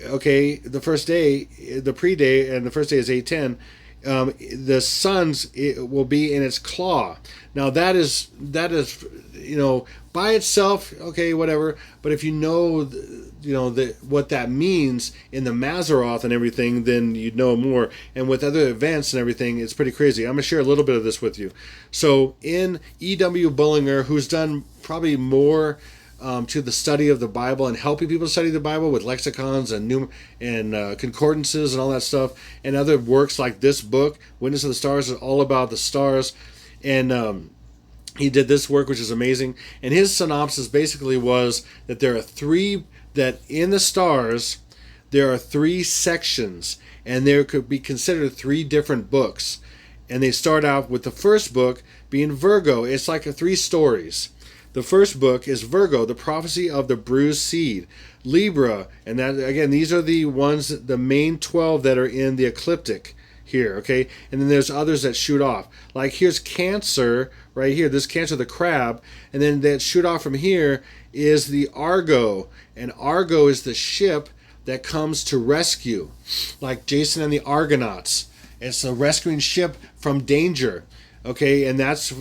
okay, the first day, the pre-day, and the first day is 8-10, the sun's it will be in its claw. Now that is by itself, okay, whatever. But if you know what that means in the Mazzaroth and everything, then you'd know more. And with other events and everything, it's pretty crazy. I'm gonna share a little bit of this with you. So in E.W. Bullinger, who's done probably more to the study of the Bible and helping people study the Bible with lexicons and concordances and all that stuff, and other works like this book, Witness of the Stars, is all about the stars. And he did this work, which is amazing. And his synopsis basically was that that in the stars, there are 3 sections, and there could be considered 3 different books. And they start out with the first book being Virgo. It's like 3 stories. The first book is Virgo, the prophecy of the bruised seed. Libra, and that again, these are the ones, the main 12 that are in the ecliptic here, okay? And then there's others that shoot off. Like here's Cancer, right here, this Cancer, the crab, and then that shoot off from here is the Argo, and Argo is the ship that comes to rescue, like Jason and the Argonauts. It's a rescuing ship from danger. Okay, and that's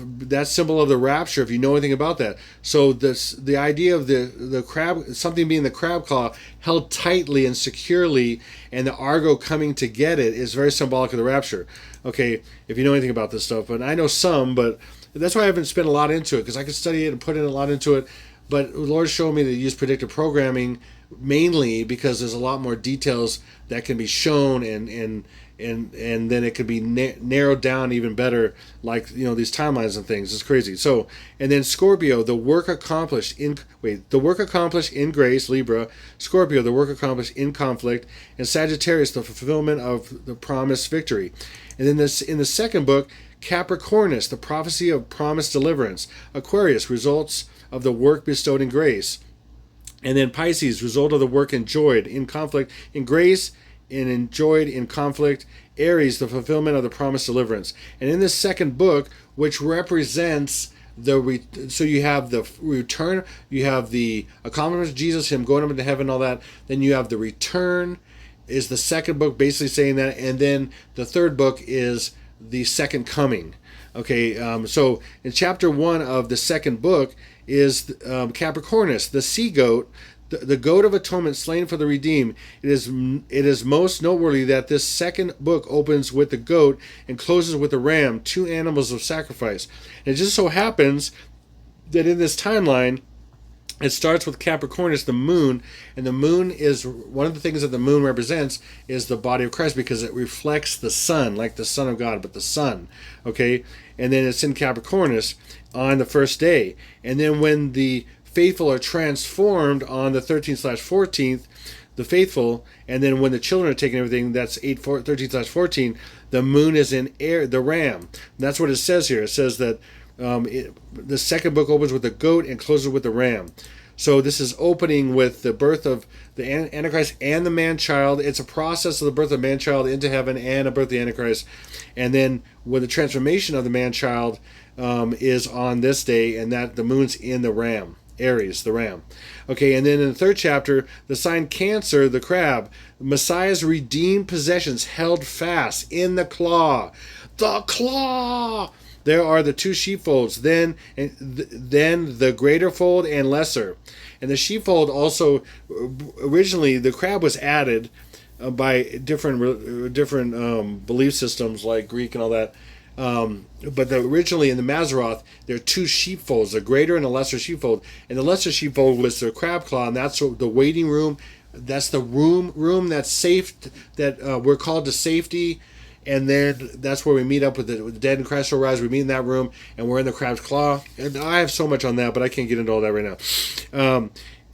symbol of the rapture. If you know anything about that, so the idea of the crab, something being the crab claw held tightly and securely, and the Argo coming to get it is very symbolic of the rapture. Okay, if you know anything about this stuff, but I know some, but that's why I haven't spent a lot into it, because I could study it and put in a lot into it. But the Lord showed me to use predictive programming mainly because there's a lot more details that can be shown, and then it could be narrowed down even better, like these timelines and things. It's crazy. So, and then Scorpio, the work accomplished in grace, Libra. Scorpio, the work accomplished in conflict, and Sagittarius, the fulfillment of the promised victory. And then this in the second book, Capricornus, the prophecy of promised deliverance. Aquarius, results of the work bestowed in grace. And then Pisces, result of the work enjoyed in conflict, in grace, and enjoyed in conflict. Aries, the fulfillment of the promised deliverance. And in this second book, which represents so you have the return, you have the accomplishment of Jesus, him going up into heaven, all that. Then you have the return, is the second book basically saying that, and then the third book is the second coming. Okay, so in chapter 1 of the second book is Capricornus, the sea goat, the goat of atonement slain for the redeemed. It is most noteworthy that this second book opens with the goat and closes with the ram, two animals of sacrifice. And it just so happens that in this timeline, it starts with Capricornus, the moon, and the moon is one of the things that the moon represents is the body of Christ, because it reflects the sun, like the Son of God, but the sun. Okay, and then it's in Capricornus on the first day, and then when the faithful are transformed on the 13/14th, the faithful, and then when the children are taking everything, that's 13/14. The moon is in air, the ram. And that's what it says here. It says that the second book opens with the goat and closes with the ram. So this is opening with the birth of the Antichrist and the man-child. It's a process of the birth of man-child into heaven and a birth of the Antichrist. And then when the transformation of the man-child is on this day, and that the moon's in the ram. Aries, the ram. Okay, and then in the third chapter, the sign Cancer, the crab, Messiah's redeemed possessions held fast in the claw. The claw! There are the two sheepfolds, then the greater fold and lesser. And the sheepfold also, originally, the crab was added by different belief systems like Greek and all that. But originally in the Mazzaroth, there are two sheepfolds, a greater and a lesser sheepfold. And the lesser sheepfold was the crab claw, and that's the waiting room. That's the room that's safe, that we're called to safety. And then that's where we meet up with the dead in Christ will rise. We meet in that room, and we're in the crab's claw. And I have so much on that, but I can't get into all that right now.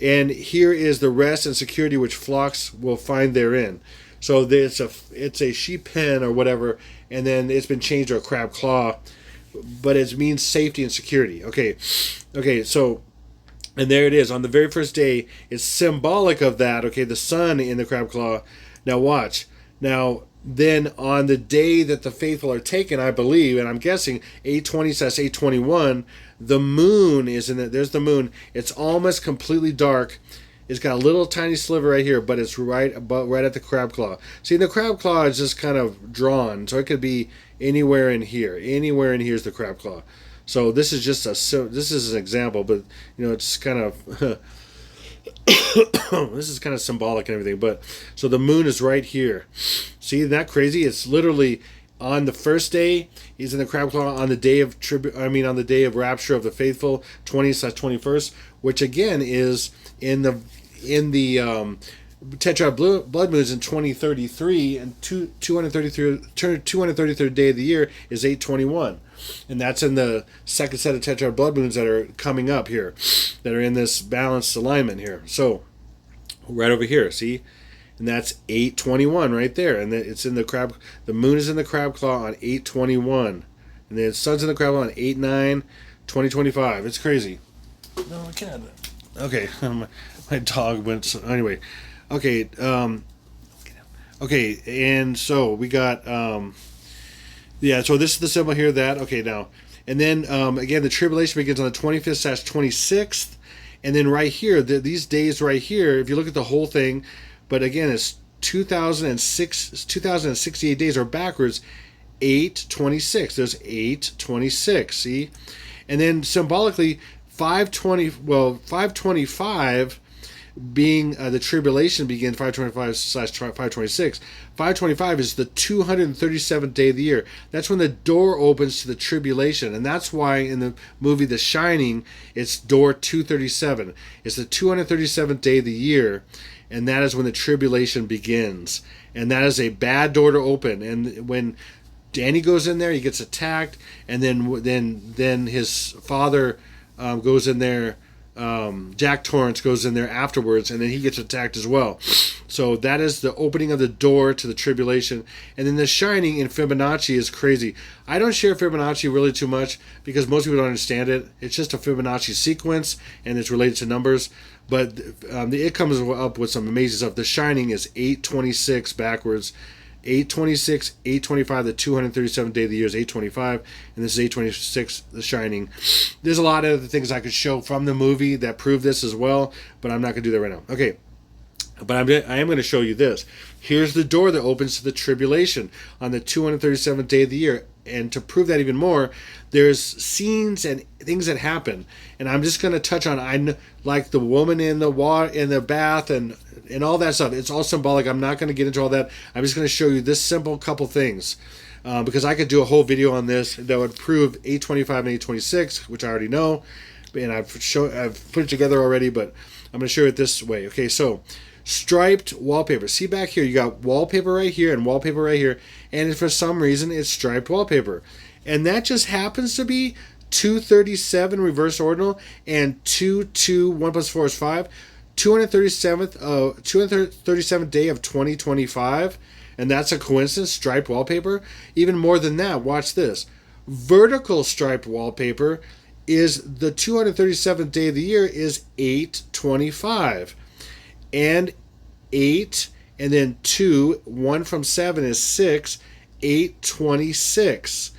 And here is the rest and security which flocks will find therein. So it's a sheep pen or whatever, and then it's been changed to a crab claw, but it means safety and security. Okay, so, and there it is. On the very first day, it's symbolic of that, okay, the sun in the crab claw. Now watch. Now, then on the day that the faithful are taken, I believe, and I'm guessing 820/821, the moon is in it. There's the moon. It's almost completely dark. It's got a little tiny sliver right here, but it's right at the crab claw. See, the crab claw is just kind of drawn, so it could be anywhere in here. Anywhere in here is the crab claw. So this is just this is an example, but it's kind of this is kind of symbolic and everything. But so the moon is right here. See, isn't that crazy? It's literally on the first day. He's in the crab claw on the day of on the day of rapture of the faithful, 20/21st, which again is in the tetrad blood moons in 2033, and 233rd day of the year is 8/21, and that's in the second set of tetrad blood moons that are coming up here, that are in this balanced alignment here. So right over here, see, and that's 8/21 right there, and it's in the crab. The moon is in the crab claw on 8/21, and the sun's in the crab claw on 8/9/2025. It's crazy. No, I can't. Okay, my dog went. So anyway, okay, and so we got so this is the symbol here that now, and then again the tribulation begins on the 25th/26th, and then right here these days right here, if you look at the whole thing, but again it's 2068 days, or backwards, 826. There's 826, see? And then symbolically, 525 being the tribulation begins 525/526. 525 is the 237th day of the year. That's when the door opens to the tribulation, and that's why in the movie The Shining, it's door 237. It's the 237th day of the year, and that is when the tribulation begins. And that is a bad door to open. And when Danny goes in there, he gets attacked, and then his father goes in there. Jack Torrance goes in there afterwards, and then he gets attacked as well. So that is the opening of the door to the tribulation. And then The Shining in Fibonacci is crazy. I don't share Fibonacci really too much because most people don't understand it. It's just a Fibonacci sequence, and it's related to numbers. But it comes up with some amazing stuff. The Shining is 826 backwards. 826, 825, the 237th day of the year is 825, and this is 826, The Shining. There's a lot of other things I could show from the movie that prove this as well, but I'm not going to do that right now. Okay, but I am going to show you this. Here's the door that opens to the tribulation on the 237th day of the year, and to prove that even more, there's scenes and things that happen, and I'm just going to touch on, like the woman in the water, in the bath, and all that stuff. It's all symbolic. I'm not going to get into all that. I'm just going to show you this simple couple things, because I could do a whole video on this that would prove 825 and 826, which I already know, and I've put it together already, but I'm going to show it this way. Okay, so striped wallpaper. See back here, you got wallpaper right here and wallpaper right here, and for some reason it's striped wallpaper, and that just happens to be 237 reverse ordinal and 1 plus 4 is 5. 237th day of 2025, and that's a coincidence. Striped wallpaper. Even more than that, watch this. Vertical striped wallpaper is the 237th day of the year is 825, and 8 and then 2, 1 from 7 is 6, 826.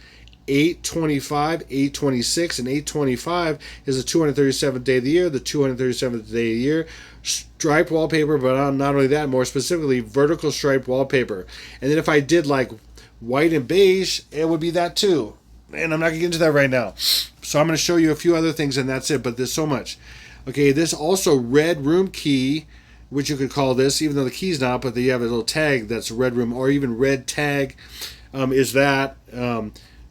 825, 826, and 825 is the 237th day of the year, the 237th day of the year. Striped wallpaper, but not only that, more specifically, vertical striped wallpaper. And then if I did like white and beige, it would be that too. And I'm not going to get into that right now. So I'm going to show you a few other things, and that's it, but there's so much. Okay, this also red room key, which you could call this, even though the key's not, but you have a little tag that's red room, or even red tag is that.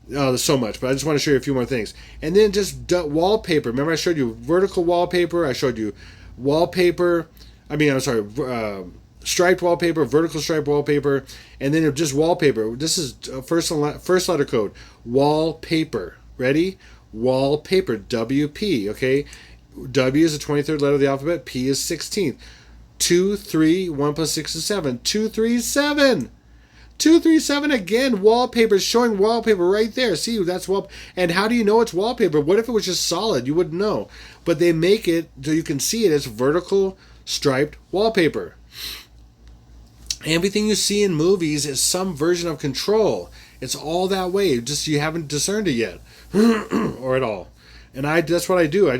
There's so much, but I just want to show you a few more things. And then just wallpaper. Remember I showed you vertical wallpaper. I showed you wallpaper. Striped wallpaper, vertical striped wallpaper, and then just wallpaper. This is first letter code. Wallpaper. Ready? Wallpaper. WP. Okay? W is the 23rd letter of the alphabet. P is 16th. 2, 3, 1 plus 6 is 7. 237. 237 again, wallpaper, showing wallpaper right there. See, that's wall. And how do you know it's wallpaper? What if it was just solid? You wouldn't know. But they make it so you can see it as vertical striped wallpaper. Everything you see in movies is some version of control. It's all that way. Just you haven't discerned it yet, or at all. And that's what I do.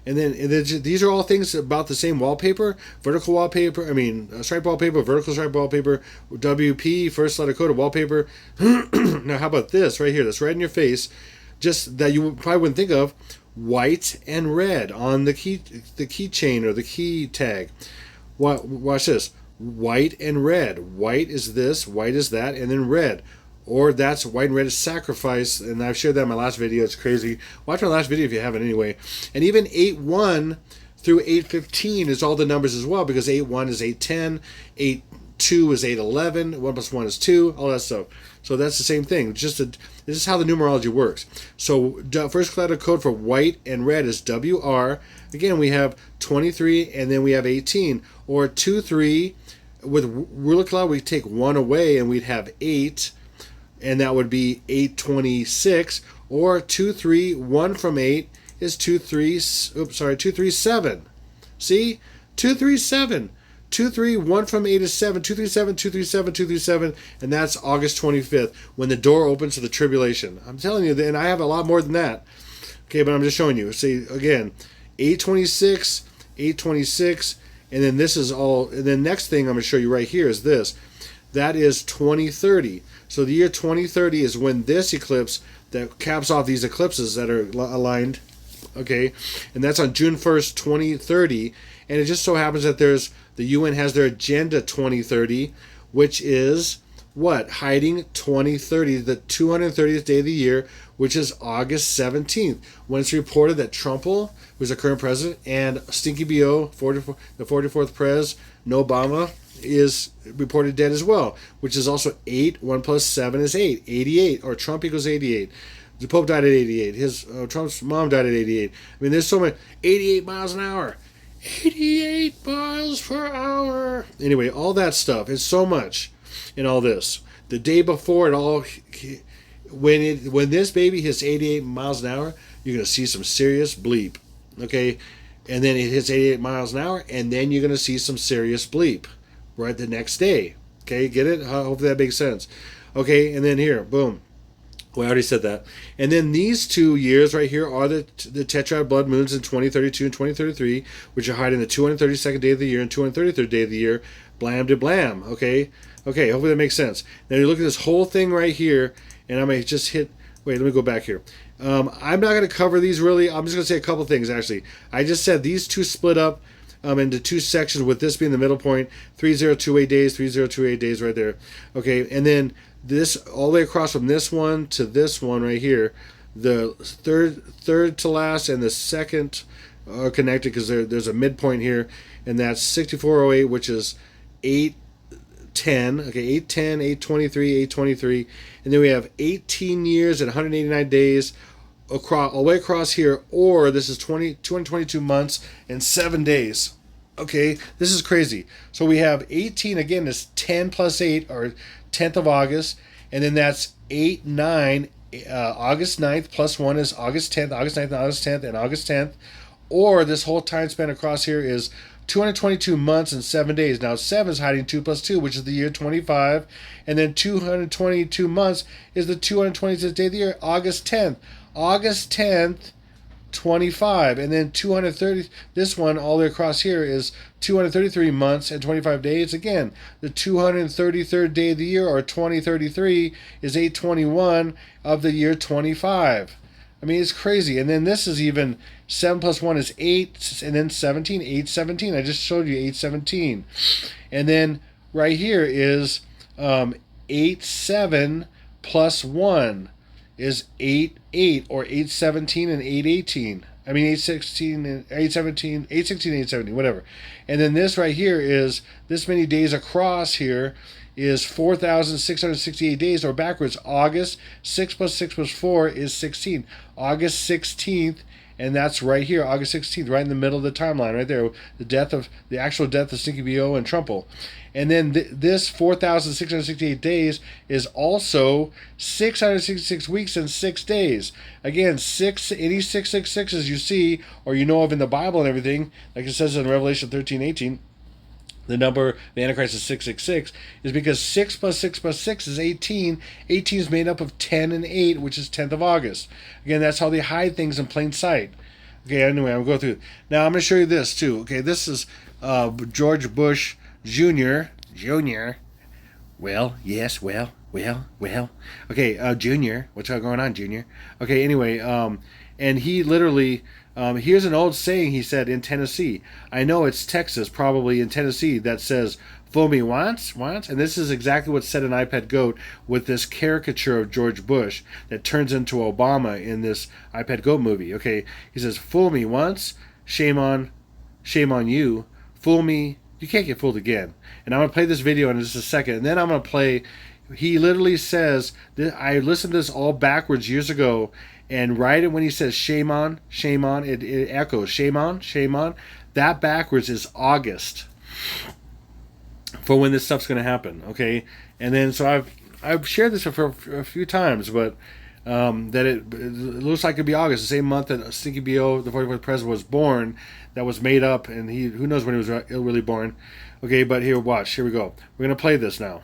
These are all things about the same wallpaper. Vertical wallpaper, striped wallpaper, vertical striped wallpaper, WP, first letter code of wallpaper. Now how about this right here? That's right in your face. Just that you probably wouldn't think of. White and red on the keychain or the key tag. Watch this. White and red. White is this, white is that, and then red. Or that's white and red is sacrifice, and I've shared that in my last video. It's crazy. Watch my last video if you haven't anyway. And even 8-1 through 8-15 is all the numbers as well, because 8-1 is 8-10, 8-2 is 8-11, 1 plus 1 is 2, all that stuff. So that's the same thing. This is how the numerology works. So first letter code for white and red is WR. Again, we have 23 and then we have 18. Or 2, 3. With ruler cloud, we take 1 away and we'd have 8. And that would be 826, or 2, 3, 1 from 8 is 237. See? 237. 2, 3, 1 from 8 is 7. 237, 237, 237, and that's August 25th when the door opens to the tribulation. I'm telling you, and I have a lot more than that. Okay, but I'm just showing you. See, again, 826, 826, And then this is all. And then next thing I'm going to show you right here is this. That is 2030. So the year 2030 is when this eclipse that caps off these eclipses that are aligned. Okay, and that's on June 1st, 2030. And it just so happens that the UN has their Agenda 2030, which is what? Hiding 2030, the 230th day of the year, which is August 17th, when it's reported that Trump, who's the current president, and Stinky BO, the 44th Pres, no Obama, is reported dead as well, which is also 8. 1 plus 7 is 8. 88, or Trump equals 88. The Pope died at 88. Trump's mom died at 88. I mean, there's so many. 88 miles an hour. 88 miles per hour. Anyway, all that stuff. It's so much in all this. The day before it all, when this baby hits 88 miles an hour, you're going to see some serious bleep. Okay? And then it hits 88 miles an hour, and then you're going to see some serious bleep right the next day. Okay? Get it? Hopefully that makes sense. Okay? And then here, boom. Well, I already said that. And then these 2 years right here are the tetrad blood moons in 2032 and 2033, which are hiding the 232nd day of the year and 233rd day of the year. Blam to blam. Okay? Okay, hopefully that makes sense. Now you look at this whole thing right here, and I may just hit... Wait, let me go back here. I'm not going to cover these really. I'm just going to say a couple things, actually. I just said these two split up into two sections, with this being the middle point. 3028 days, 3028 days right there. Okay, and then this all the way across from this one to this one right here, the third to last and the second are connected because there's a midpoint here, and that's 6408, which is 810. Okay, 810, 823, 823, and then we have 18 years and 189 days across, all the way across here, or this is 222 months and 7 days. Okay, this is crazy. So we have 18, again, is 10 plus 8, or 10th of August, and then that's 8, 9, August 9th, plus 1 is August 10th, August 9th, August 10th, and August 10th. Or this whole time span across here is 222 months and 7 days. Now 7 is hiding 2 plus 2, which is the year 25, and then 222 months is the 226th day of the year, August 10th. August 10th, 25, and then 230, this one all the way across here is 233 months and 25 days. Again, the 233rd day of the year, or 2033, is 821 of the year 25. I mean, it's crazy. And then this is even 7 plus 1 is 8, and then 17, 817. I just showed you 817. And then right here is 8, 7 plus 1 is 8, 8, or 817 and 818. I mean 816 and 817, 816 and 817, whatever. And then this right here is this many days across here is 4,668 days, or backwards, August 6 plus 6 plus 4 is 16. August 16th, and that's right here, August 16th, right in the middle of the timeline, right there, the actual death of Stinky BO and Trumple. And then this 4,668 days is also 666 weeks and 6 days. Again, any 666s you see, or you know of in the Bible and everything, like it says in Revelation 13:18, the number, the Antichrist is 666, is because 6 plus 6 plus 6 is 18. 18 is made up of 10 and 8, which is 10th of August. Again, that's how they hide things in plain sight. Okay, anyway, I'm going through. Now, I'm going to show you this, too. Okay, this is George Bush Jr. Well, yes, well. Okay, Junior. What's going on, Junior? Okay, anyway, and he literally... here's an old saying he said in Tennessee. I know it's Texas, probably in Tennessee, that says, "Fool me once." And this is exactly what's said in iPad Goat with this caricature of George Bush that turns into Obama in this iPad Goat movie. Okay, he says, "Fool me once, shame on you. Fool me, you can't get fooled again." And I'm going to play this video in just a second, and then I'm going to play... He literally says, I listened to this all backwards years ago, and right when he says shame on, it echoes shame on. That backwards is August for when this stuff's going to happen. Okay, and then so I've shared this for a few times, but that it looks like it'd be August, the same month that Stinky BO, the 44th president, was born. That was made up, and who knows when he was really born. Okay, but here, watch. Here we go. We're going to play this now.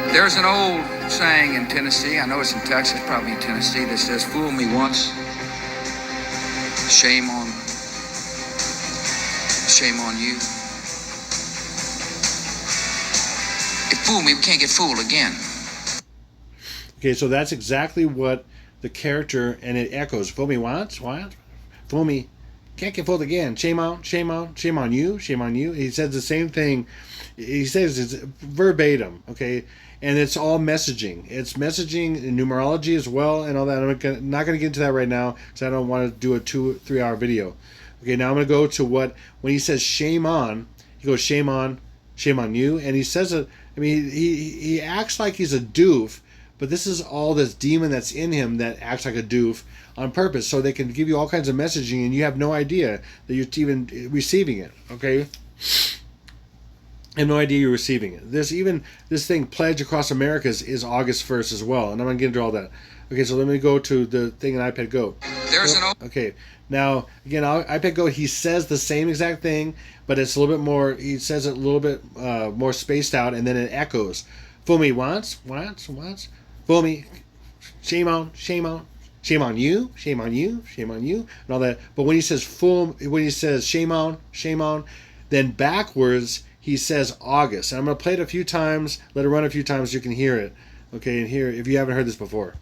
There's an old saying in Tennessee, I know it's in Texas, probably in Tennessee, that says, "Fool me once, shame on you. Fool me, we can't get fooled again. Okay, so that's exactly what the character, and it echoes. Fool me once, fool me, can't get fooled again. Shame on, shame on, shame on you, shame on you. He says the same thing. He says it's verbatim, okay? And it's all messaging. It's messaging and numerology as well and all that. I'm not going to get into that right now because I don't want to do a 2-3 hour video. Okay, now I'm going to go to when he says shame on, he goes shame on you. And he says it, I mean, he acts like he's a doof, but this is all this demon that's in him that acts like a doof on purpose. So they can give you all kinds of messaging and you have no idea that you're even receiving it, okay? I have no idea you're receiving it. This thing, Pledge Across America, is August 1st as well. And I'm going to get into all that. Okay, so let me go to the thing in iPad Go. Okay, now, again, iPad Go, he says the same exact thing, but it's a little bit more, he says it a little bit more spaced out, and then it echoes. Fool me once. Fool me. Shame on you, shame on you, and all that. But when he says shame on, then backwards, he says August. And I'm going to play it a few times, let it run a few times so you can hear it. Okay, and here, if you haven't heard this before.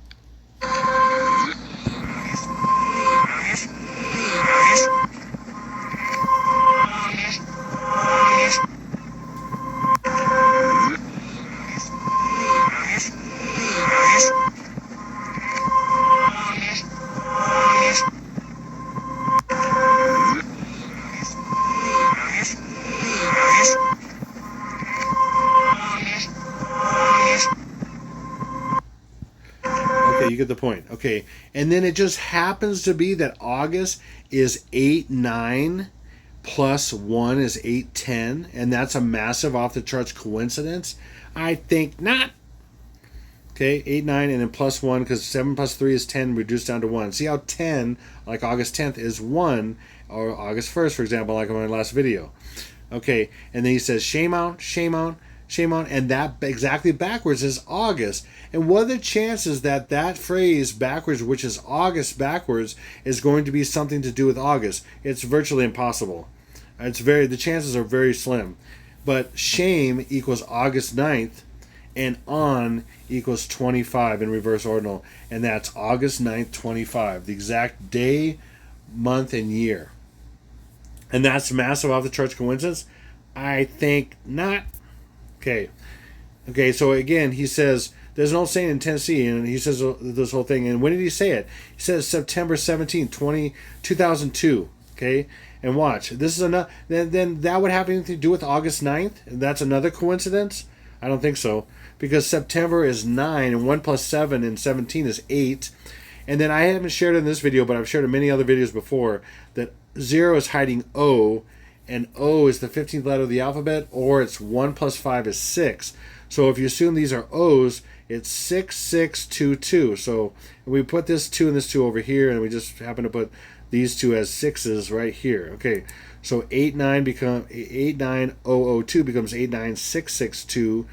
You get the point. Okay, and then it just happens to be that August is 8-9 plus 1 is 8-10, and that's a massive off the charts coincidence? I think not. Okay, 8-9 and then plus 1, because 7 plus 3 is 10 reduced down to 1. See how 10, like August 10th, is 1, or August 1st, for example, like in my last video. Okay, and then he says shame on, and that exactly backwards is August. And what are the chances that that phrase backwards, which is August backwards, is going to be something to do with August? It's virtually impossible. The chances are very slim. But shame equals August 9th, and on equals 25 in reverse ordinal, and that's August 9th, 25, the exact day, month, and year. And that's massive off the charts coincidence? I think not. Okay, so again, he says, there's an old saying in Tennessee, and he says this whole thing, and when did he say it? He says September 17, 2002, okay? And watch, this is enough, then that would have anything to do with August 9th? That's another coincidence? I don't think so, because September is 9, and 1 plus 7 and 17 is 8, and then I haven't shared it in this video, but I've shared in many other videos before, that 0 is hiding O, and O is the 15th letter of the alphabet, or it's 1 plus 5 is 6. So if you assume these are O's, it's 6622. So we put this 2 and this 2 over here, and we just happen to put these two as 6s right here. Okay, so 89002 becomes 89662,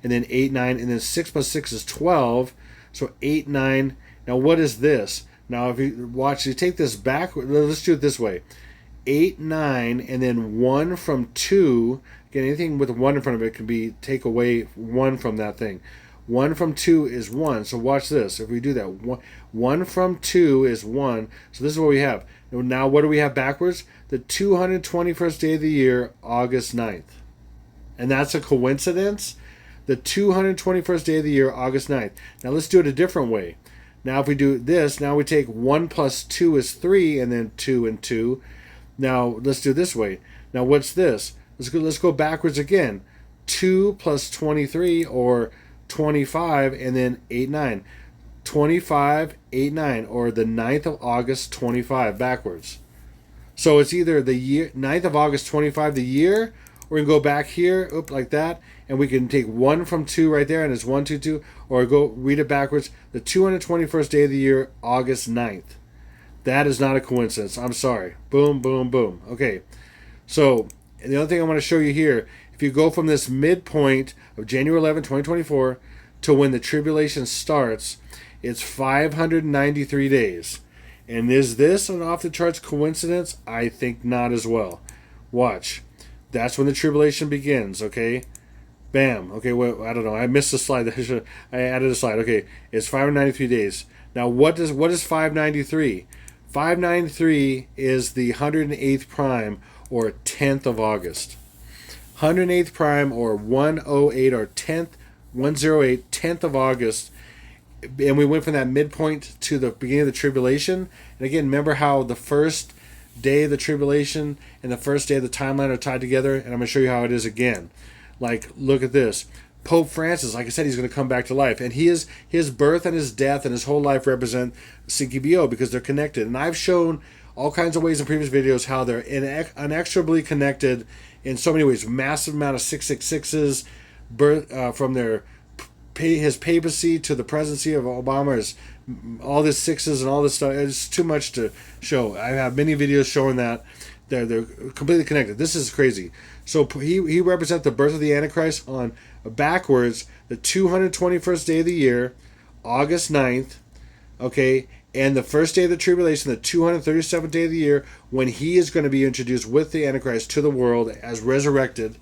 and then 89, and then 6 plus 6 is 12. So 89. Now what is this? Now if you watch, you take this back. Let's do it this way. 8, 9, and then 1 from 2. Again, anything with 1 in front of it can be take away 1 from that thing. 1 from 2 is 1. So watch this. If we do that, 1 from 2 is 1. So this is what we have. Now what do we have backwards? The 221st day of the year, August 9th. And that's a coincidence? The 221st day of the year, August 9th. Now let's do it a different way. Now if we do this, now we take 1 plus 2 is 3, and then 2 and 2. Now let's do it this way. Now what's this? Let's go backwards again. 2 plus 23, or 25, and then 8, 9. 25, 8, 9, or the 9th of August 25 backwards. So it's either the year 9th of August 25 the year, or we can go back here, like that, and we can take 1 from 2 right there, and it's 1, 2, 2, or go read it backwards. The 221st day of the year, August 9th. That is not a coincidence. I'm sorry. Boom, boom, boom. Okay. So, and the other thing I want to show you here, if you go from this midpoint of January 11, 2024 to when the tribulation starts, it's 593 days. And is this an off-the-charts coincidence? I think not as well. Watch. That's when the tribulation begins, okay? Bam. Okay, well, I don't know. I missed a slide. I added a slide. Okay, it's 593 days. Now, what is 593? 593 is the 108th prime, or 10th of August. 108th prime, or 108, or 10th, 108, 10th of August. And we went from that midpoint to the beginning of the tribulation. And again, remember how the first day of the tribulation and the first day of the timeline are tied together? And I'm going to show you how it is again. Like, look at this. Pope Francis, like I said, he's going to come back to life. And his birth and his death and his whole life represent CQBO because they're connected. And I've shown all kinds of ways in previous videos how they're inexorably connected in so many ways. Massive amount of 666s, from his papacy to the presidency of Obama, is all this sixes and all this stuff. It's too much to show. I have many videos showing that they're completely connected. This is crazy. So he represents the birth of the Antichrist on backwards, the 221st day of the year, August 9th, okay, and the first day of the tribulation, the 237th day of the year, when he is going to be introduced with the Antichrist to the world as resurrected.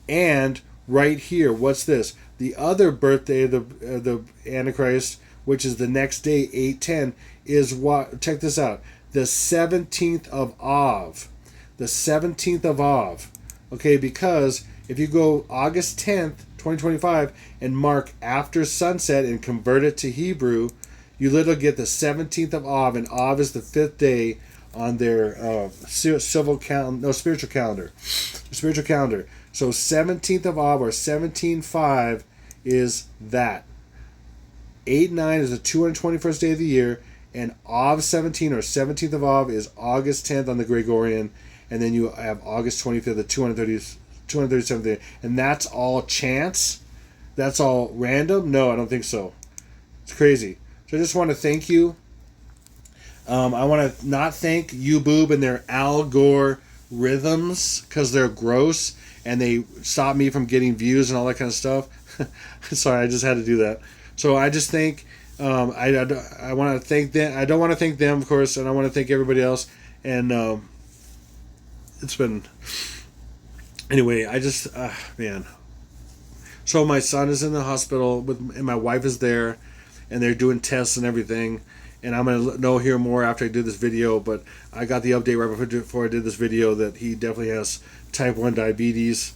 And right here, what's this? The other birthday of the Antichrist, which is the next day, 8/10, is what? Check this out. The 17th of Av. The 17th of Av. Okay, because if you go August 10th, 2025, and mark after sunset and convert it to Hebrew, you literally get the 17th of Av, and Av is the 5th day on their spiritual calendar. Spiritual calendar. So 17th of Av, or 17/5, is that. 8/9 is the 221st day of the year, and Av 17, or 17th of Av, is August 10th on the Gregorian, and then you have August 25th, the 237th day. And that's all chance? That's all random? No, I don't think so. It's crazy. So I just want to thank you. I want to not thank YouBoob and their Al Gore rhythms, because they're gross and they stop me from getting views and all that kind of stuff. Sorry, I just had to do that. So I just think I want to thank them. I don't want to thank them, of course, and I want to thank everybody else. And it's been, anyway. I just man. So my son is in the hospital and my wife is there, and they're doing tests and everything. And I'm gonna know here more after I do this video. But I got the update right before I did this video that he definitely has type 1 diabetes,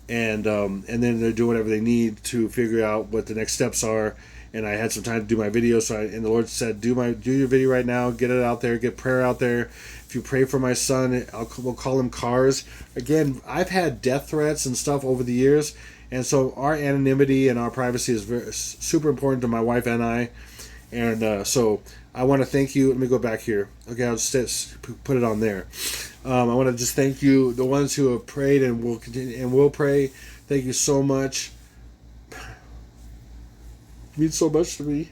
and then they're doing whatever they need to figure out what the next steps are. And I had some time to do my video, and the Lord said, do your video right now, get it out there, get prayer out there. If you pray for my son, we'll call him Cars. Again, I've had death threats and stuff over the years, and so our anonymity and our privacy is super important to my wife and I. And so I want to thank you. Let me go back here. Okay, I'll just put it on there. I want to just thank you, the ones who have prayed and will continue and will pray. Thank you so much. It means so much to me.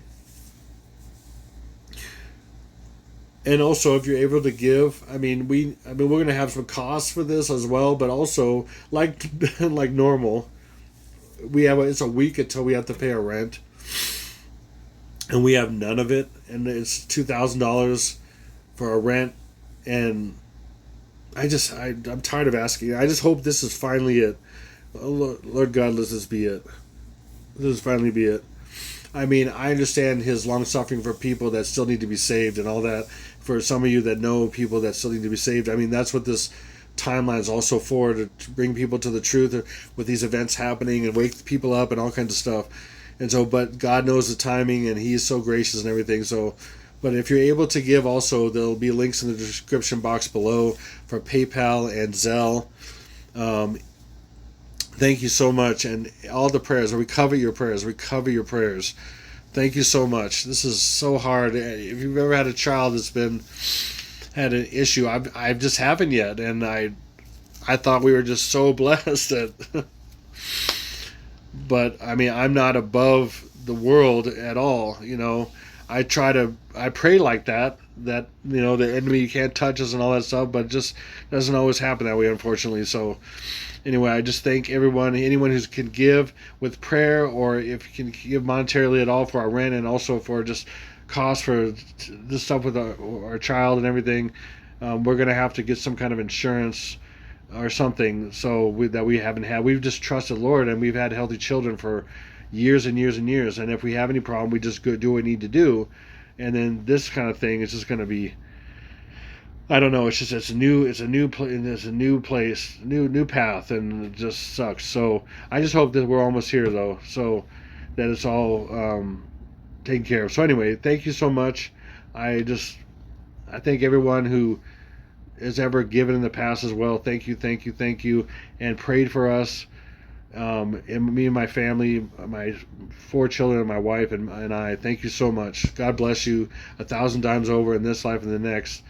And also, if you're able to give, we're gonna have some costs for this as well. But also, like like normal, it's a week until we have to pay our rent, and we have none of it. And it's $2,000 for our rent, and I'm tired of asking. I just hope this is finally it. Oh, Lord God, let this be it. Let this finally be it. I understand his long suffering for people that still need to be saved and all that. For some of you that know people that still need to be saved, that's what this timeline is also for, to bring people to the truth with these events happening and wake people up and all kinds of stuff. And so, but God knows the timing, and He is so gracious and everything. So, but if you're able to give, also there'll be links in the description box below for PayPal and Zelle. Thank you so much, and all the prayers. We cover your prayers. We cover your prayers. Thank you so much. This is so hard. If you've ever had a child that's had an issue, I just haven't yet, and I thought we were just so blessed that. But I'm not above the world at all. I pray like that. The enemy can't touch us and all that stuff, but it just doesn't always happen that way, unfortunately. So. Anyway, I just thank anyone who can give with prayer, or if you can give monetarily at all for our rent, and also for just cost for this stuff with our child and everything. We're going to have to get some kind of insurance or something. So that we haven't had. We've just trusted the Lord, and we've had healthy children for years and years and years. And if we have any problem, we just go do what we need to do. And then this kind of thing is just going to be, I don't know. It's just it's a new place, new path, and it just sucks. So I just hope that we're almost here though, so that it's all taken care of. So anyway, thank you so much. I thank everyone who has ever given in the past as well. Thank you, thank you, thank you, and prayed for us. And me and my family, my 4 children, and my wife and I. Thank you so much. God bless you 1,000 times over in this life and the next.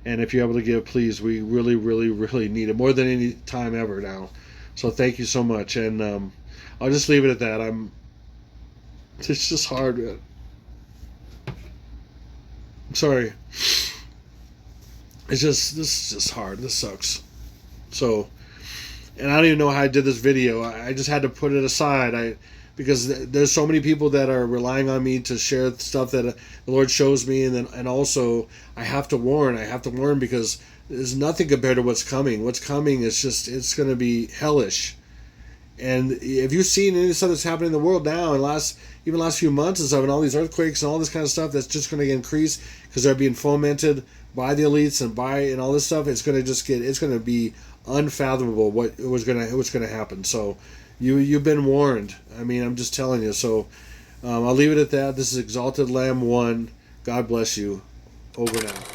And if you're able to give, please, we really, really, really need it more than any time ever now. So thank you so much. And I'll just leave it at that. It's just hard, man. I'm sorry. This is just hard. This sucks. So, and I don't even know how I did this video. I just had to put it aside. Because there's so many people that are relying on me to share stuff that the Lord shows me, and also I have to warn. I have to warn because there's nothing compared to what's coming. What's coming is just, it's going to be hellish. And if you've seen any stuff that's happening in the world now, in last few months and stuff, and all these earthquakes and all this kind of stuff, that's just going to increase because they're being fomented by the elites and all this stuff. It's going to be unfathomable what's going to happen. So you've been warned. I mean, I'm just telling you. So I'll leave it at that. This is Exalted Lamb 1. God bless you. Over now.